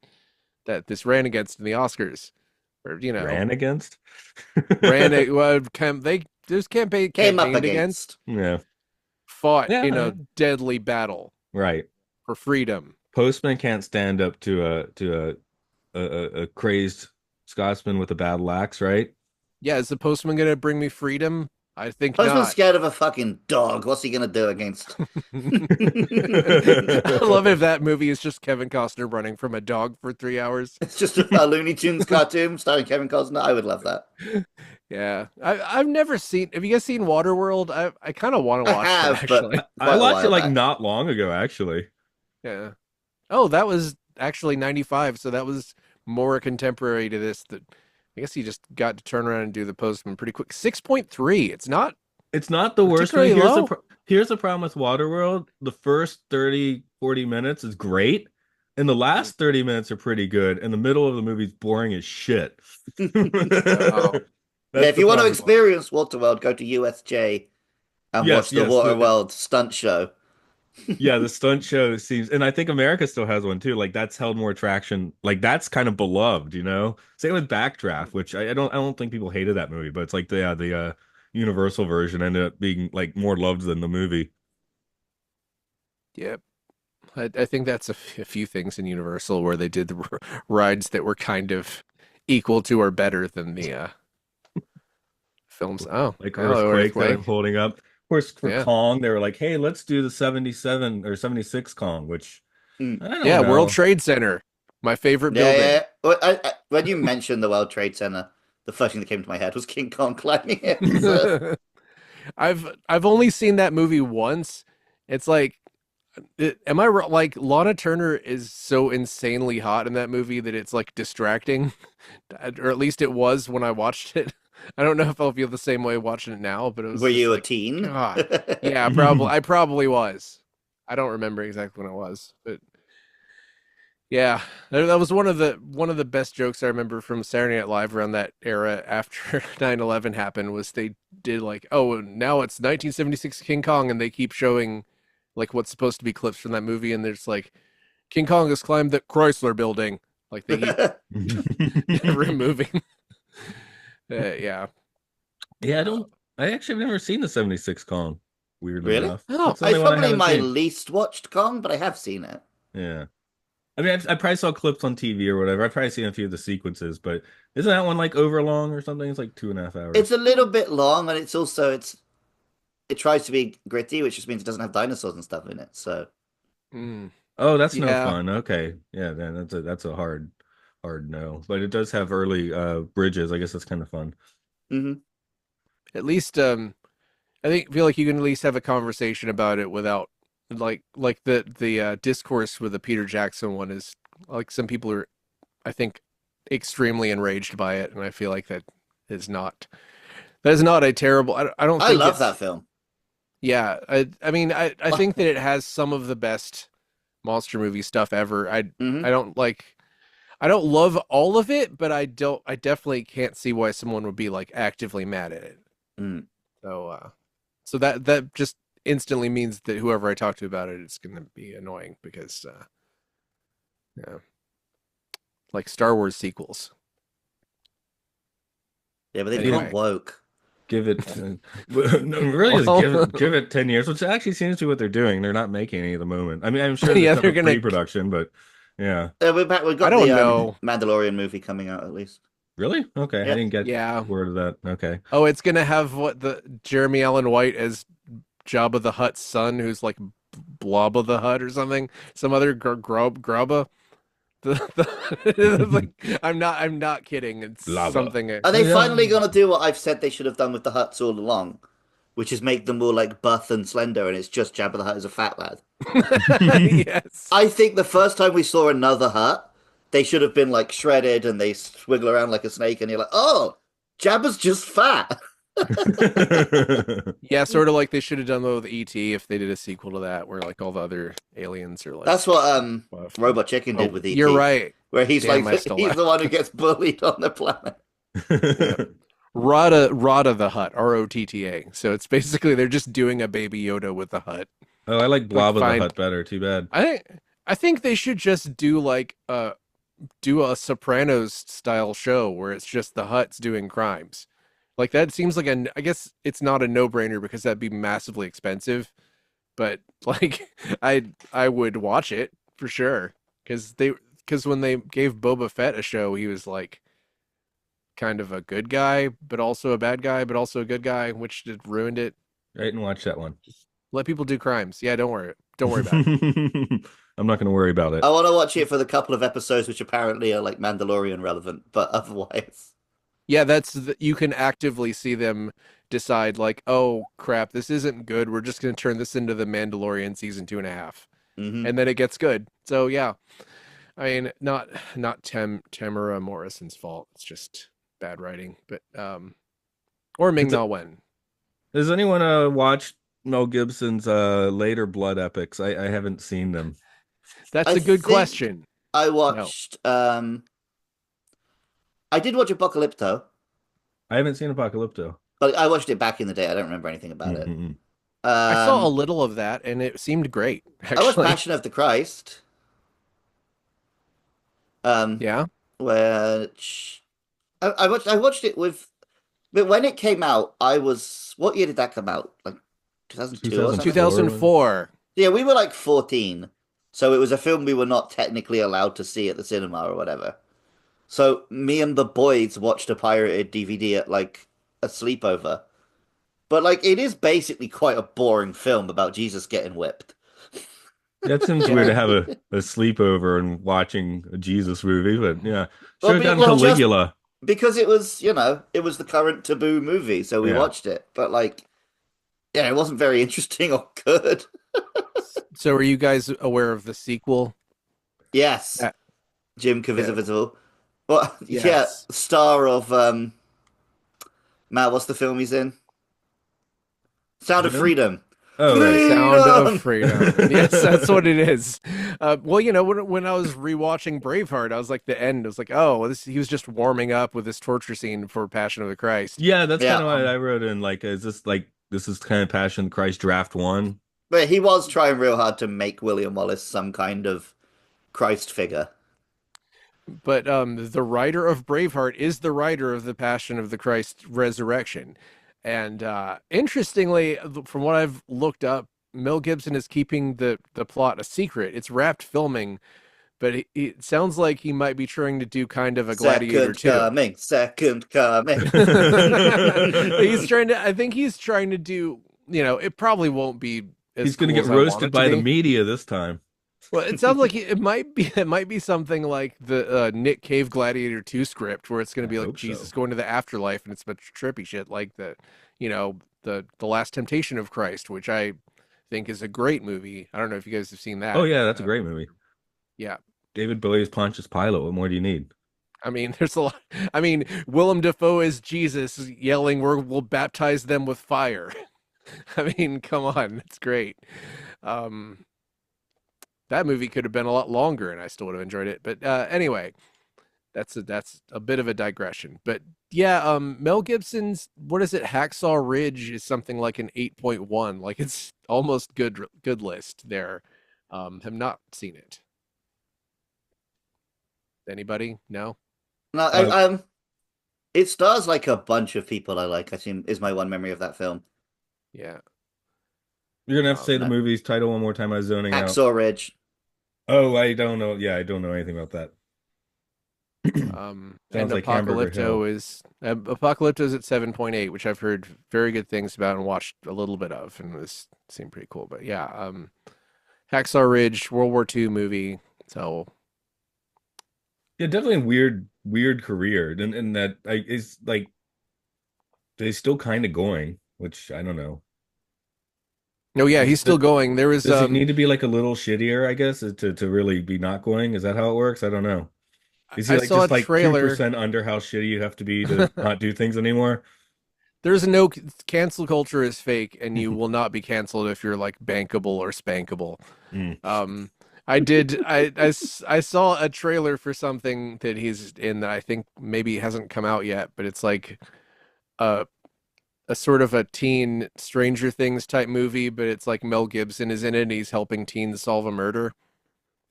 that this ran against in the Oscars, or ran against. There's campaign came up against. Yeah, fought in a deadly battle. Right. For freedom. Postman can't stand up to a crazed Scotsman with a battle axe, right? Yeah, is the Postman gonna bring me freedom? I think Postman's not. scared of a fucking dog. What's he gonna do against? I love if that movie is just Kevin Costner running from a dog for 3 hours. It's just a Looney Tunes cartoon starring Kevin Costner. I would love that. Yeah, I've never seen. Have you guys seen Waterworld? I kind of want to watch it. Actually, I watched it like not long ago. Actually, yeah. Oh, that was actually 95, so that was more contemporary to this. That I guess he just got to turn around and do The Postman pretty quick. 6.3. It's not the worst movie. Particularly low. Here's the problem with Waterworld. The first 30, 40 minutes is great, and the last 30 minutes are pretty good, and the middle of the movie's boring as shit. Oh. Yeah, That's if the you want to problem. experience Waterworld, go to USJ and watch Yes, the yes. Waterworld stunt show. Yeah, the stunt show seems, and I think America still has one too. Like that's held more traction. Like that's kind of beloved, you know. Same with Backdraft, which I don't think people hated that movie, but it's like the Universal version ended up being like more loved than the movie. Yep. I think that's a few things in Universal where they did the rides that were kind of equal to or better than the films. Oh, Like hello, Earthquake that I'm Earthquake. holding up. Of course, for Yeah. Kong, they were like, "Hey, let's do the 77 or 76 Kong," which Mm. I don't Yeah, World know. Trade Center. My favorite Yeah, building. yeah. Well, when you mentioned the World Trade Center, the first thing that came to my head was King Kong climbing it. So. I've only seen that movie once. It's like am I like Lana Turner is so insanely hot in that movie that it's like distracting, or at least it was when I watched it. I don't know if I'll feel the same way watching it now, but it was Were just you a like, teen? God, yeah, probably. I probably was. I don't remember exactly when it was, but yeah, that was one of the best jokes I remember from Saturday Night Live around that era after 9/11 happened was they did like, oh, now it's 1976 King Kong, and they keep showing like what's supposed to be clips from that movie, and there's like King Kong has climbed the Chrysler building, like they keep removing. Yeah. Yeah, I don't. I actually have never seen the 76 Kong. Weirdly Really? enough, Oh, that's the only It's one I probably haven't my seen. least watched Kong, but I have seen it. Yeah. I mean, I probably saw clips on TV or whatever. I've probably seen a few of the sequences, but isn't that one like over long or something? It's like 2.5 hours. It's a little bit long, and it tries to be gritty, which just means it doesn't have dinosaurs and stuff in it. So mm, Oh, that's no yeah. fun. Okay. Yeah, then that's a hard no. But it does have early bridges. I guess that's kind of fun. mhm. At least I feel like you can at least have a conversation about it without like the discourse with the Peter Jackson one is like some people are I think extremely enraged by it, and I feel like is not that is not a terrible. I don't I think love it's that film. yeah. I mean I think that it has some of the best monster movie stuff ever. Hmm. I don't like I don't love all of it, but I definitely can't see why someone would be like actively mad at it. Mm. So so that just instantly means that whoever I talk to about it, it's going to be annoying because yeah, like Star Wars sequels. Yeah, but they've gone Anyway, woke. Give it no, really just well, give it 10 years, which actually seems to be what they're doing. They're not making any at the moment. I mean, I'm sure there's yeah, stuff they're in gonna. pre-production, but yeah. We're back. We've I got the don't know. Mandalorian movie coming out at least. Really? Okay. I Yeah. didn't get Yeah. word of that. Okay. Oh, it's gonna have what the Jeremy Allen White as Jabba the Hutt's son, who's like Blobba the Hutt or something, some other grubba. Like, I'm not kidding. It's Lava. something. Are they Yeah. finally gonna do what I've said they should have done with the Hutts all along, which is make them more like buff and slender, and it's just Jabba the Hutt as a fat lad? Yes. I think the first time we saw another Hutt, they should have been like shredded and they swiggle around like a snake, and you're like, oh, Jabba's just fat. Yeah, sort of like they should have done that with E.T. if they did a sequel to that, where like all the other aliens are like That's what buff. Robot Chicken did Oh, with you're ET, right. where he's Damn, like I still he's laugh. the one who gets bullied on the planet. Yeah. Rada the Hut, Rotta. So it's basically they're just doing a Baby Yoda with the Hut. Oh, I like Like Blob of the find Hut better. Too bad. I think they should just do like do a Sopranos style show where it's just the Hutts doing crimes. Like that seems like I guess it's not a no-brainer because that'd be massively expensive, but like I would watch it for sure because when they gave Boba Fett a show, he was like kind of a good guy, but also a bad guy, but also a good guy, which just ruined it. I didn't watch that one. Let people do crimes. Yeah, don't worry. Don't worry about it. I'm not going to worry about I it. want to watch it for the couple of episodes which apparently are like Mandalorian relevant, but otherwise, Yeah, you can actively see them decide like, oh crap, this isn't good. We're just gonna turn this into the Mandalorian season 2.5, hmm and then it gets good. So yeah, I mean, not Tamara Morrison's fault. It's just bad writing. But or Ming It's Na Wen. Has anyone watched Mel Gibson's later blood epics? I haven't seen them. That's I a good think question. I No. watched. I did watch Apocalypto, I haven't seen Apocalypto. but I watched it back in the day. I don't remember anything about it. Mm-mm. I saw a Um, little of that and it seemed great, I watched actually. Passion of the Christ. Um, Yeah. which I watched it with, but when it came out, I was, what year did that come out? Like 2002 or something? 2004. 2004. Yeah, we were like 14. So it was a film we were not technically allowed to see at the cinema or whatever. So me and the boys watched a pirated DVD at like a sleepover. But like it is basically quite a boring film about Jesus getting whipped. That seems weird Yeah. to have a sleepover and watching a Jesus movie, but yeah. Well, Showdown just Caligula. because it was, it was the current taboo movie, so we Yeah. watched it. But like, yeah, it wasn't very interesting or good. So are you guys aware of the sequel? Yes, Uh, Jim yeah. Caviezel. Well, yeah, Yes. star of Matt, what's the film he's in? Sound of Jim? Freedom. Oh, right. Sound of Freedom! Freedom. Yes, that's what it is. Well, when I was rewatching Braveheart, I was like, the end. I was like, oh, he was just warming up with this torture scene for Passion of the Christ. Yeah, that's kind Yeah, of what I wrote in. Like, this is kind of Passion of the Christ Draft One? but he was trying real hard to make William Wallace some kind of Christ figure. But the writer of Braveheart is the writer of the Passion of the Christ Resurrection. And interestingly, from what I've looked up, Mel Gibson is keeping the plot a secret. It's wrapped filming, but it sounds like he might be trying to do kind of a Gladiator Second 2. coming, second coming. I think he's trying to do, it probably won't be as He's going cool to get as I want roasted it to by the be. media this time. Well, it sounds like it might be something like the Nick Cave Gladiator 2 script where it's going to I be like hope so. Jesus going to the afterlife and it's a bunch of trippy shit like the Last Temptation of Christ, which I think is a great movie. I don't know if you guys have seen Oh that. yeah, that's a great movie. Yeah. David Bowie's Pontius Pilate. What more do you need? I mean, there's a lot. I mean, Willem Dafoe is Jesus yelling, we'll baptize them with fire. I mean, come on, it's great. Um, that movie could have been a lot longer, and I still would have enjoyed it. But anyway, that's a bit of a digression. But yeah, Mel Gibson's what is it? Hacksaw Ridge is something like an 8.1. Like it's almost good list there. Have not seen it. Anybody? No. No, Uh, it stars like a bunch of people I like. I think is my one memory of that film. Yeah. you're gonna have to say the No. movie's title one more time. I was zoning out. Hacksaw Ridge. Oh, I don't know. Yeah, I don't know anything about that. And Sounds like Hamburger Hill. Apocalypto is at 7.8, which I've heard very good things about and watched a little bit of, and this seemed pretty cool. But yeah, Hacksaw Ridge, World War II movie. So Yeah, definitely a weird career, and that is like they're still kind of going, which I don't know. oh yeah, he's still going. There was Does it need to be like a little shittier, I guess, to really be not going? Is that how it works? I don't know. Is he I like saw a just like trailer. 2% under how shitty you have to be to not do things anymore? There's no cancel culture is fake, and you will not be canceled if you're like bankable or spankable. Mm. I saw a trailer for something that he's in that I think maybe hasn't come out yet, but it's like a a sort of a teen Stranger Things type movie, but it's like Mel Gibson is in it and he's helping teens solve a murder.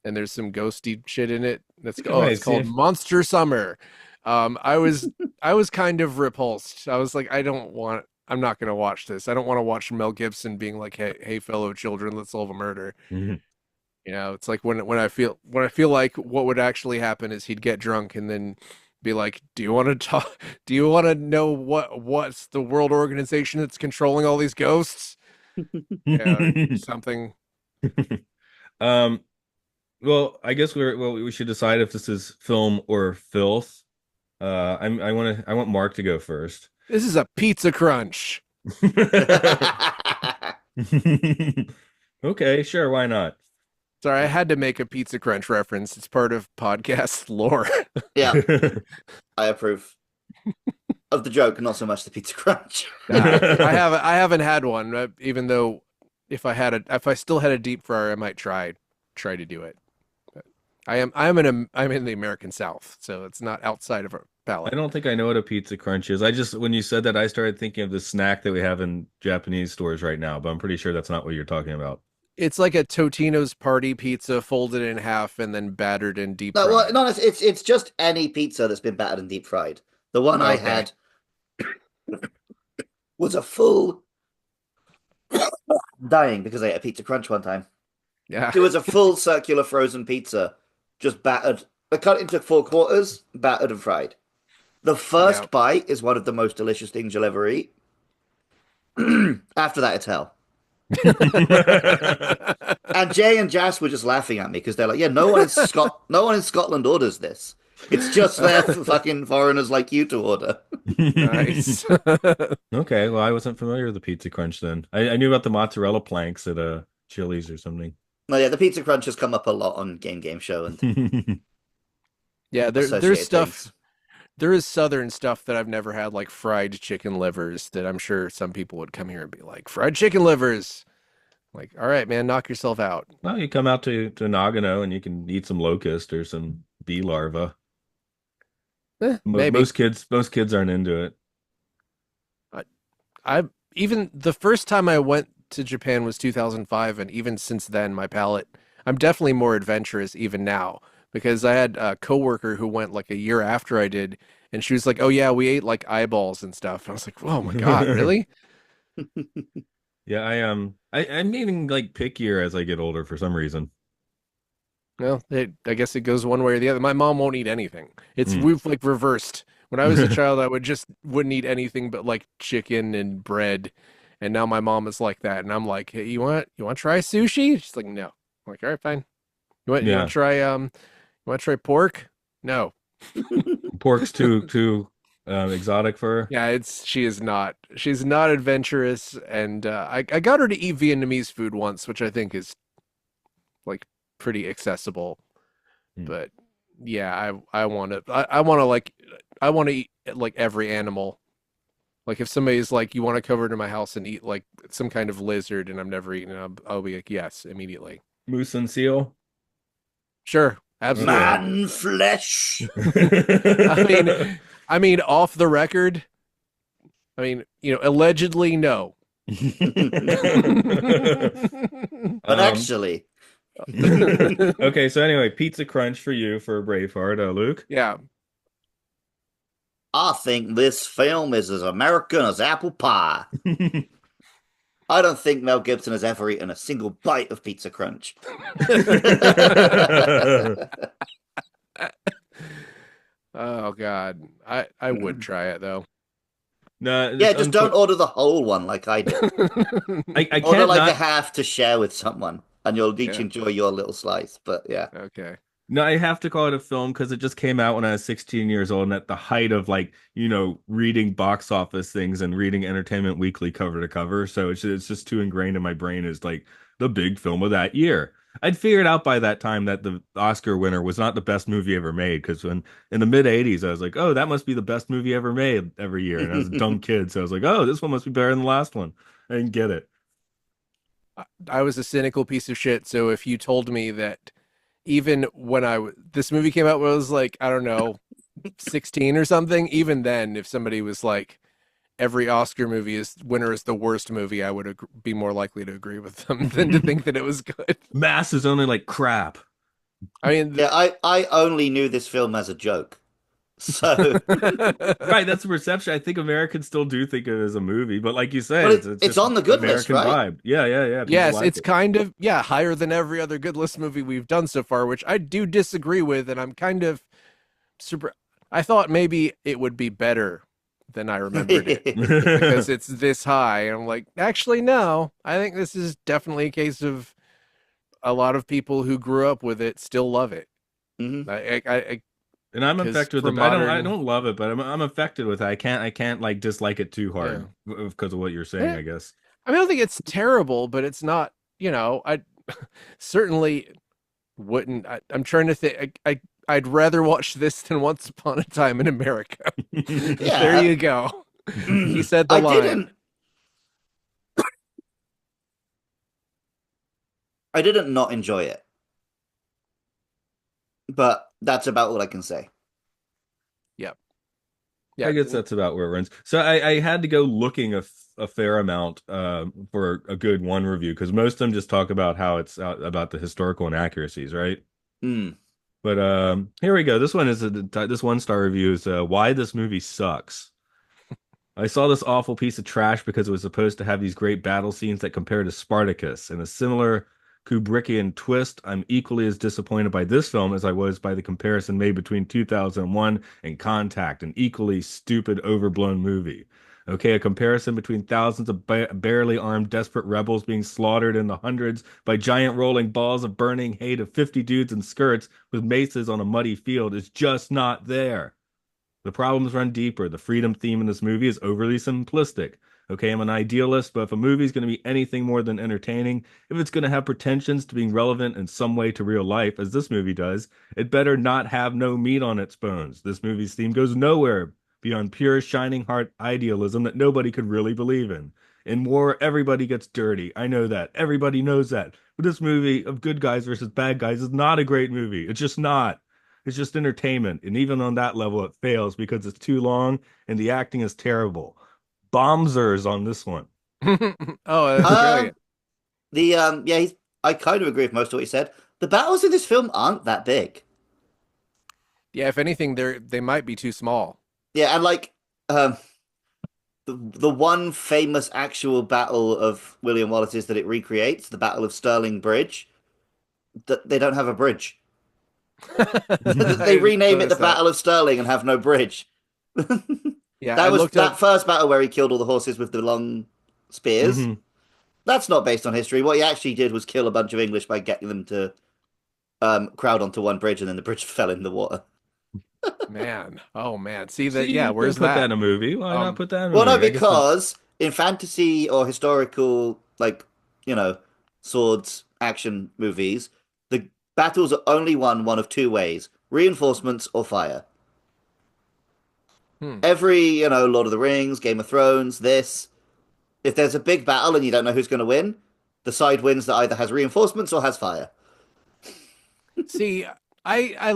And there's some ghosty shit in it. It's Nice, called yeah. Monster Summer. I was kind of repulsed. I was like, I'm not gonna watch this. I don't want to watch Mel Gibson being like, hey fellow children, let's solve a murder. Mhm. It's like when I feel like what would actually happen is he'd get drunk and then be like, "Do you want to talk? Do you want to know what's the world organization that's controlling all these ghosts?" Yeah, something. Um, well, I guess we should decide if this is film or filth. I want Mark to go first. This is a pizza crunch. Okay, sure, why not? Sorry, I had to make a Pizza Crunch reference. It's part of podcast lore. Yeah, I approve of the joke, not so much the pizza crunch. I haven't had one, even though if I still had a deep fryer, I might try to do it. But I'm in the American South, so it's not outside of our I palate. don't think I know what a pizza crunch is. I just, when you said that, I started thinking of the snack that we have in Japanese stores right now, but I'm pretty sure that's not what you're talking about. It's like a Totino's party pizza folded in half and then battered and deep No, well, fried. no, it's just any pizza that's been battered and deep fried. The one I Okay. had was a full dying because I ate a pizza crunch one time. Yeah. It was a full circular frozen pizza, just battered. I cut it into 4/4, battered and fried. The Yeah. first bite is one of the most delicious things you'll ever eat. After that, it's hell. And Jay and Jas were just laughing at me because they're like, "Yeah, no one in Scotland orders this. It's just there for fucking foreigners like you to order." Nice. Okay, well, I wasn't familiar with the pizza crunch then. I knew about the mozzarella planks at Chili's or something. No, yeah, the pizza crunch has come up a lot on Game Show and Yeah, there's associated stuff things. there is southern stuff that I've never had, like fried chicken livers, that I'm sure some people would come here and be like, fried chicken livers. Like, all right, man, knock yourself out. Well, you come out to Nagano and you can eat some locust or some bee larva. Maybe. Most kids aren't into it. I, I even the first time I went to Japan was 2005, and even since then, my palate, I'm definitely more adventurous even now because I had a coworker who went like a year after I did, and she was like, "Oh yeah, we ate like eyeballs and stuff." I was like, "Oh my God, really?" Yeah, I'm getting like pickier as I get older for some reason. Well, I guess it goes one way or the other. My mom won't eat anything. Mm. We've like reversed. When I was a child, I wouldn't eat anything but like chicken and bread, and now my mom is like that, and I'm like, hey, you want to try sushi? She's like, no. I'm like, all right, fine. You want Yeah, to try you want to try pork? No. pork's too exotic for her. Yeah, it's she's not adventurous, and I got her to eat Vietnamese food once, which I think is like pretty accessible. Mm. But yeah, I want to like I want to eat like every animal. Like if somebody's like, you want to come over to my house and eat like some kind of lizard, and I'm never eaten it, I'll be like, yes, immediately. Moose and seal. Sure, Okay. absolutely. Man flesh. I mean, off the record. I mean, allegedly, no. But Um, actually, okay, so anyway, pizza crunch for you for Braveheart, Luke. Yeah. I think this film is as American as apple pie. I don't think Mel Gibson has ever eaten a single bite of Pizza Crunch. Oh God, I would try it though. No, Yeah, just don't order the whole one like I did. I Order can't like a not. half to share with someone, and you'll each Yeah. enjoy your little slice. But yeah. Okay. No, I have to call it a film because it just came out when I was 16 years old and at the height of like, reading box office things and reading Entertainment Weekly cover to cover. So it's just too ingrained in my brain as like the big film of that year. I'd figured out by that time that the Oscar winner was not the best movie ever made because when in the mid 80s, I was like, oh, that must be the best movie ever made every year. And I was a dumb kid. So I was like, oh, this one must be better than the last one. I didn't get it. I was a cynical piece of shit. So if you told me that even when this movie came out when I was like, I don't know, 16 or something, even then, if somebody was like, every Oscar movie is winner is the worst movie, I would be more likely to agree with them than to think that it was good. Mass is only like crap. I mean, Yeah, I only knew this film as a joke. So, Right, that's the perception. I think Americans still do think of it as a movie, but like you said, but it's it's just on the good list, American right? vibe. Yeah, yeah, yeah. People yes, like it's it. kind of, yeah, higher than every other good list movie we've done so far, which I do disagree with, and I'm kind of super. I thought maybe it would be better than I remembered it because it's this high. And I'm like, actually, no. I think this is definitely a case of a lot of people who grew up with it still love it. Mhm. And I'm 'Cause affected for with it. But I modern, don't love it, but I'm affected with it. I can't like dislike it too yeah. hard because of what you're saying, Eh, I guess. I mean, I don't think it's terrible, but it's not, I certainly wouldn't. I'm trying to think. I'd rather watch this than Once Upon a Time in America. There Yeah. you go. He said the I line. didn't I didn't not enjoy it, but that's about all I can say. Yep. I Yeah. guess that's about where it runs. So I had to go looking a fair amount for a good one review because most of them just talk about how it's about the historical inaccuracies, right? Hmm. But here we go. This one is this one star review is why this movie sucks. I saw this awful piece of trash because it was supposed to have these great battle scenes that compare to Spartacus. In a similar Kubrickian twist, I'm equally as disappointed by this film as I was by the comparison made between 2001 and Contact, an equally stupid, overblown movie. Okay, a comparison between thousands of barely armed, desperate rebels being slaughtered in the hundreds by giant rolling balls of burning hate of 50 dudes in skirts with maces on a muddy field is just not there. The problems run deeper. The freedom theme in this movie is overly simplistic. Okay, I'm an idealist, but if a movie is going to be anything more than entertaining, if it's going to have pretensions to being relevant in some way to real life, as this movie does, it better not have no meat on its bones. This movie's theme goes nowhere beyond pure shining heart idealism that nobody could really believe in. In war, everybody gets dirty. I know that. Everybody knows that. But this movie of good guys versus bad guys is not a great movie. It's just not. It's just entertainment. And even on that level, it fails because it's too long and the acting is terrible. Bombsers on this one. Oh, that's Um, brilliant. yeah, I kind of agree with most of what you said. The battles in this film aren't that big. Yeah, if anything, they might be too small. Yeah, and like um, the one famous actual battle of William Wallace's that it recreates, the Battle of Stirling Bridge, that they don't have a bridge. They I rename it the noticed that. Battle of Stirling and have no bridge. Yeah, I That was looked up. that first battle where he killed all the horses with the long spears. Hmm. That's not based on history. What he actually did was kill a bunch of English by getting them to crowd onto one bridge, and then the bridge fell in the water. Man, oh man, see that? See, Yeah, you could where's put that that? in a movie. Why not Um, put that in a Well, no, movie? I guess the because in fantasy or historical, like, you know, swords action movies, the battles are only won one of two ways: reinforcements or fire. hmm. Every, Lord of the Rings, Game of Thrones, this, if there's a big battle and you don't know who's going to win, the side wins that either has reinforcements or has fire. See, I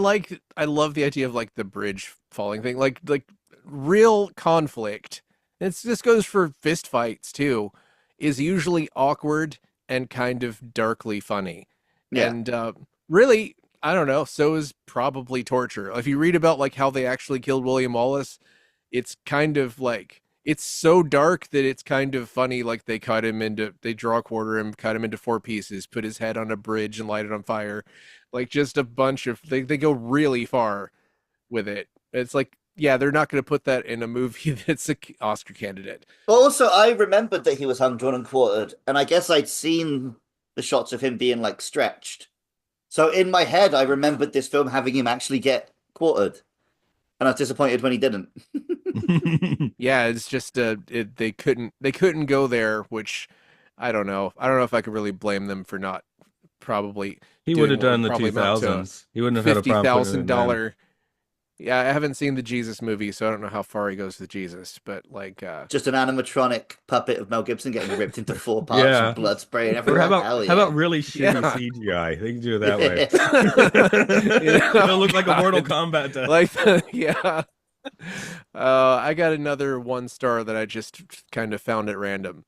love the idea of like the bridge falling thing, like real conflict. This goes for fist fights too, is usually awkward and kind of darkly funny, Yeah. and really, I don't know. So is probably torture. If you read about like how they actually killed William Wallace, it's kind of like it's so dark that it's kind of funny. Like they draw a quarter him, cut him into four pieces, put his head on a bridge and light it on fire. Like just a bunch of they go really far with it. It's like, yeah, they're not going to put that in a movie that's a Oscar candidate. But also, I remembered that he was hung, drawn, and quartered, and I guess I'd seen the shots of him being like stretched. So in my head, I remembered this film having him actually get quartered, and I was disappointed when he didn't. Yeah, it's just they couldn't go there, which I don't know. I don't know if I could really blame them for not probably he would doing have what done would the probably amount to a He wouldn't have had a fifty problem putting it thousand in then. dollar. Yeah, I haven't seen the Jesus movie, so I don't know how far he goes with Jesus, but like Just an animatronic puppet of Mel Gibson getting ripped into four parts and Yeah. blood spraying Or everywhere. Hell how yeah. about really shitty yeah. CGI? They can do it that way. Oh It'll look like a Mortal God. Kombat death. Like yeah. I got another one star that I just kind of found at random.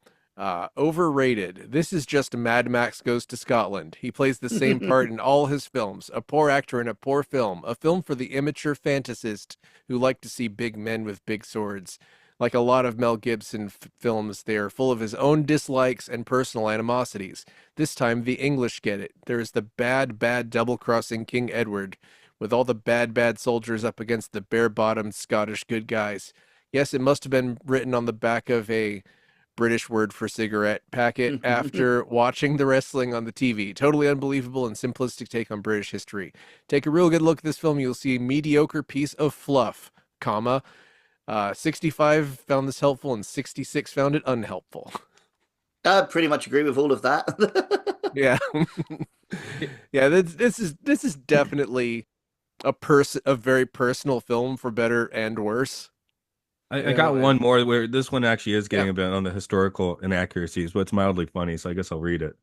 Overrated. This is just Mad Max Goes to Scotland. He plays the same part in all his films. A poor actor in a poor film. A film for the immature fantasist who like to see big men with big swords. Like a lot of Mel Gibson films, they are full of his own dislikes and personal animosities. This time, the English get it. There is the bad, bad double-crossing King Edward, with all the bad, bad soldiers up against the bare-bottomed Scottish good guys. Yes, it must have been written on the back of a British word for cigarette packet after watching the wrestling on the TV. Totally unbelievable and simplistic take on British history. Take a real good look at this film, you'll see a mediocre piece of fluff, comma. 65 found this helpful and 66 found it unhelpful. I pretty much agree with all of that. Yeah. Yeah, this is definitely a very personal film for better and worse. I You know, got and one more where this one actually is yeah, getting a bit on the historical inaccuracies, but it's mildly funny, so I guess I'll read it.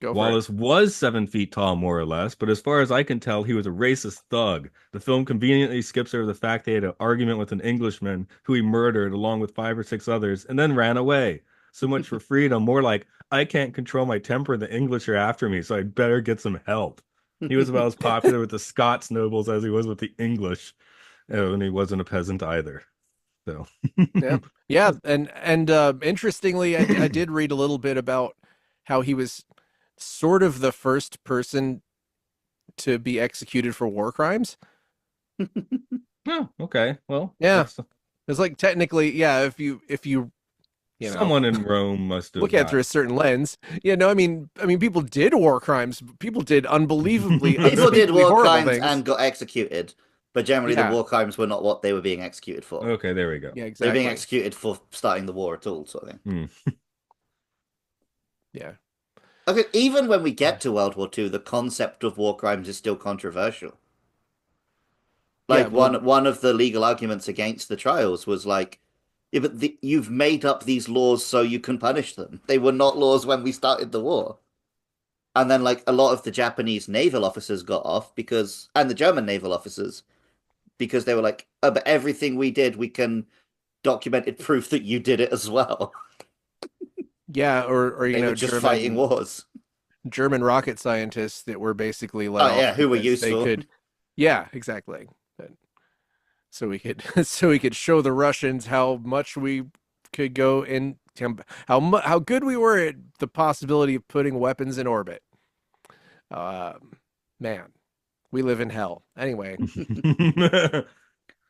go for it. Wallace was 7 feet tall, more or less, but as far as I can tell, he was a racist thug. The film conveniently skips over the fact they had an argument with an Englishman who he murdered along with 5 or 6 others and then ran away. So much for freedom, more like, I can't control my temper, the English are after me, so I better get some help. He was about as popular with the Scots nobles as he was with the English, and he wasn't a peasant either. So, Yeah, yeah, and interestingly, I did read a little bit about how he was sort of the first person to be executed for war crimes. oh, okay. Well, Yeah, that's it's like technically, yeah, if you you know someone in Rome must look have at it through died. a certain lens. Yeah, no, I mean, people did war crimes. People did unbelievably, People did unspeakably war horrible crimes things. and got executed, but generally the Yeah, war crimes were not what they were being executed for. Okay, there we go. yeah, They were being exactly. executed for starting the war at all, sort of thing. Hmm. Yeah, Okay, even when we get to World War II, the concept of war crimes is still controversial. yeah. Like Well, one of the legal arguments against the trials was like, yeah, but you've made up these laws so you can punish them. They were not laws when we started the war. And then like a lot of the Japanese naval officers got off because, and the German naval officers, because they were like, oh, but everything we did, we can documented proof that you did it as well. yeah, or They were just fighting wars. German rocket scientists that were basically let Oh off yeah, who were because they useful. could. Yeah, exactly. So we could so we could show the Russians how much we could go in how good we were at the possibility of putting weapons in orbit. Uh, Man, we live in hell. Anyway,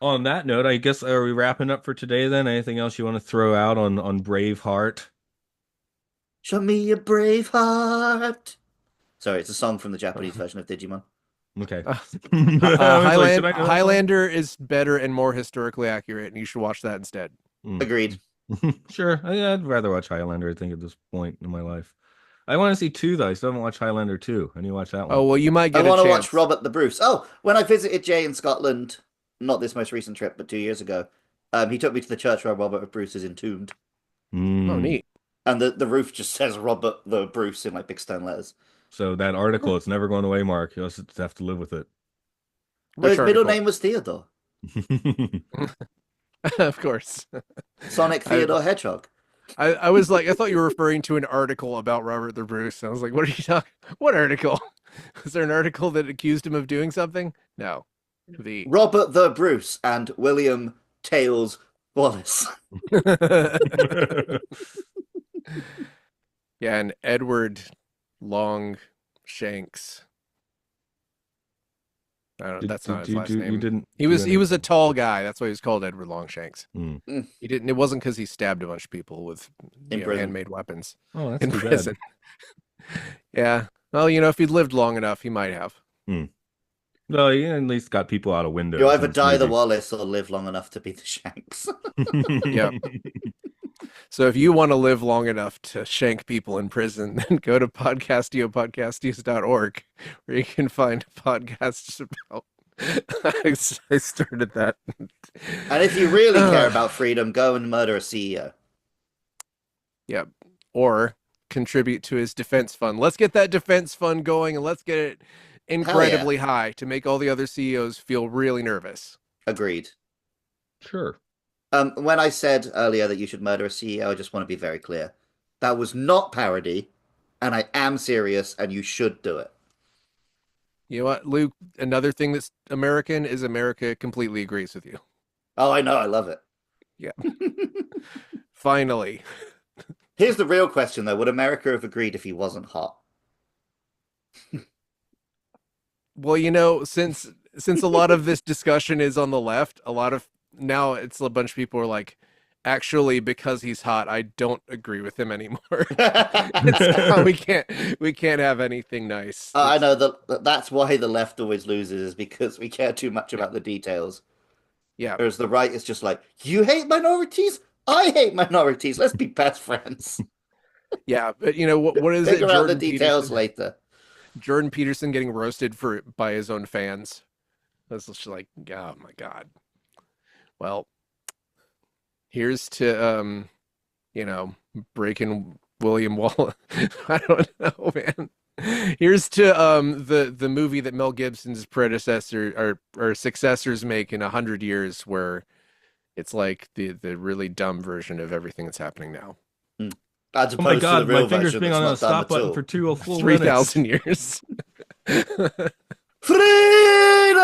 On that note, I guess are we wrapping up for today then? Anything else you want to throw out on Braveheart? Show me a brave heart. Sorry, it's a song from the Japanese version of Digimon. Okay. uh, I was like, should I know that song? Highlander is better and more historically accurate, and you should watch that instead. Mm. Agreed. Sure. I'd rather watch Highlander, I think, at this point in my life. I want to see two though. I still haven't watched Highlander 2. I need to watch that Oh one. well, you might I get a want to watch chance. Robert the Bruce. Oh, when I visited Jay in Scotland, not this most recent trip, but 2 years ago, he took me to the church where Robert of Bruce is entombed. Oh, Mm. neat. And the roof just says Robert the Bruce in like big stone letters. So that article, it's never going away, Mark. You'll just have to live with it. No, Which his middle article? name was Theodore. Of course. Sonic I, Theodore Hedgehog. I was like, I thought you were referring to an article about Robert the Bruce. I was like, what are you talking? What article? Was there an article that accused him of doing something? No. The Robert the Bruce and William Tails Wallace. Yeah, and Edward Longshanks. I don't know. That's not did his you last do you name. didn't He do was any? a tall guy. That's why he was called Edward Longshanks. Hmm. He didn't. It wasn't because he stabbed a bunch of people with In prison. handmade weapons Oh, that's in too prison. Yeah. Well, if he'd lived long enough, he might have. bad. Hmm. Well, he at least got people out of You windows in either this die the movie. Wallace or live long enough to be the Shanks. Yeah. So if you want to live long enough to shank people in prison, then go to podcastio.org where you can find podcasts about. I started that. And if you really care about freedom, go and murder a CEO. Yeah. Or contribute to his defense fund. Let's get that defense fund going and let's get it incredibly high to make all the other CEOs feel really nervous. Agreed. Sure. When I said earlier that you should murder a CEO, I just want to be very clear. That was not parody, and I am serious, and you should do it. You know what, Luke? Another thing that's American is America completely agrees with you. Oh, I know, I love it. Yeah. Finally. Here's the real question, though. Would America have agreed if he wasn't hot? Well, since a lot of this discussion is on the left, now it's a bunch of people are like, actually, because he's hot, I don't agree with him anymore. So we can't have anything nice. I know that's why the left always loses, is because we care too much about the details. Yeah. Whereas the right is just like, you hate minorities? I hate minorities. Let's be best friends. Yeah, but what is it? Figure out the Jordan details Peterson. later. Jordan Peterson getting roasted by his own fans. That's just like, oh my God. Well, here's to breaking William Wallace. I don't know, man. Here's to the movie that Mel Gibson's predecessor or successors make in 100 years, where it's like the really dumb version of everything that's happening now. As Oh my opposed to the God, real my finger's version being that's on a not dumb stop at button all. for 2 full 3,000 years. Freedom!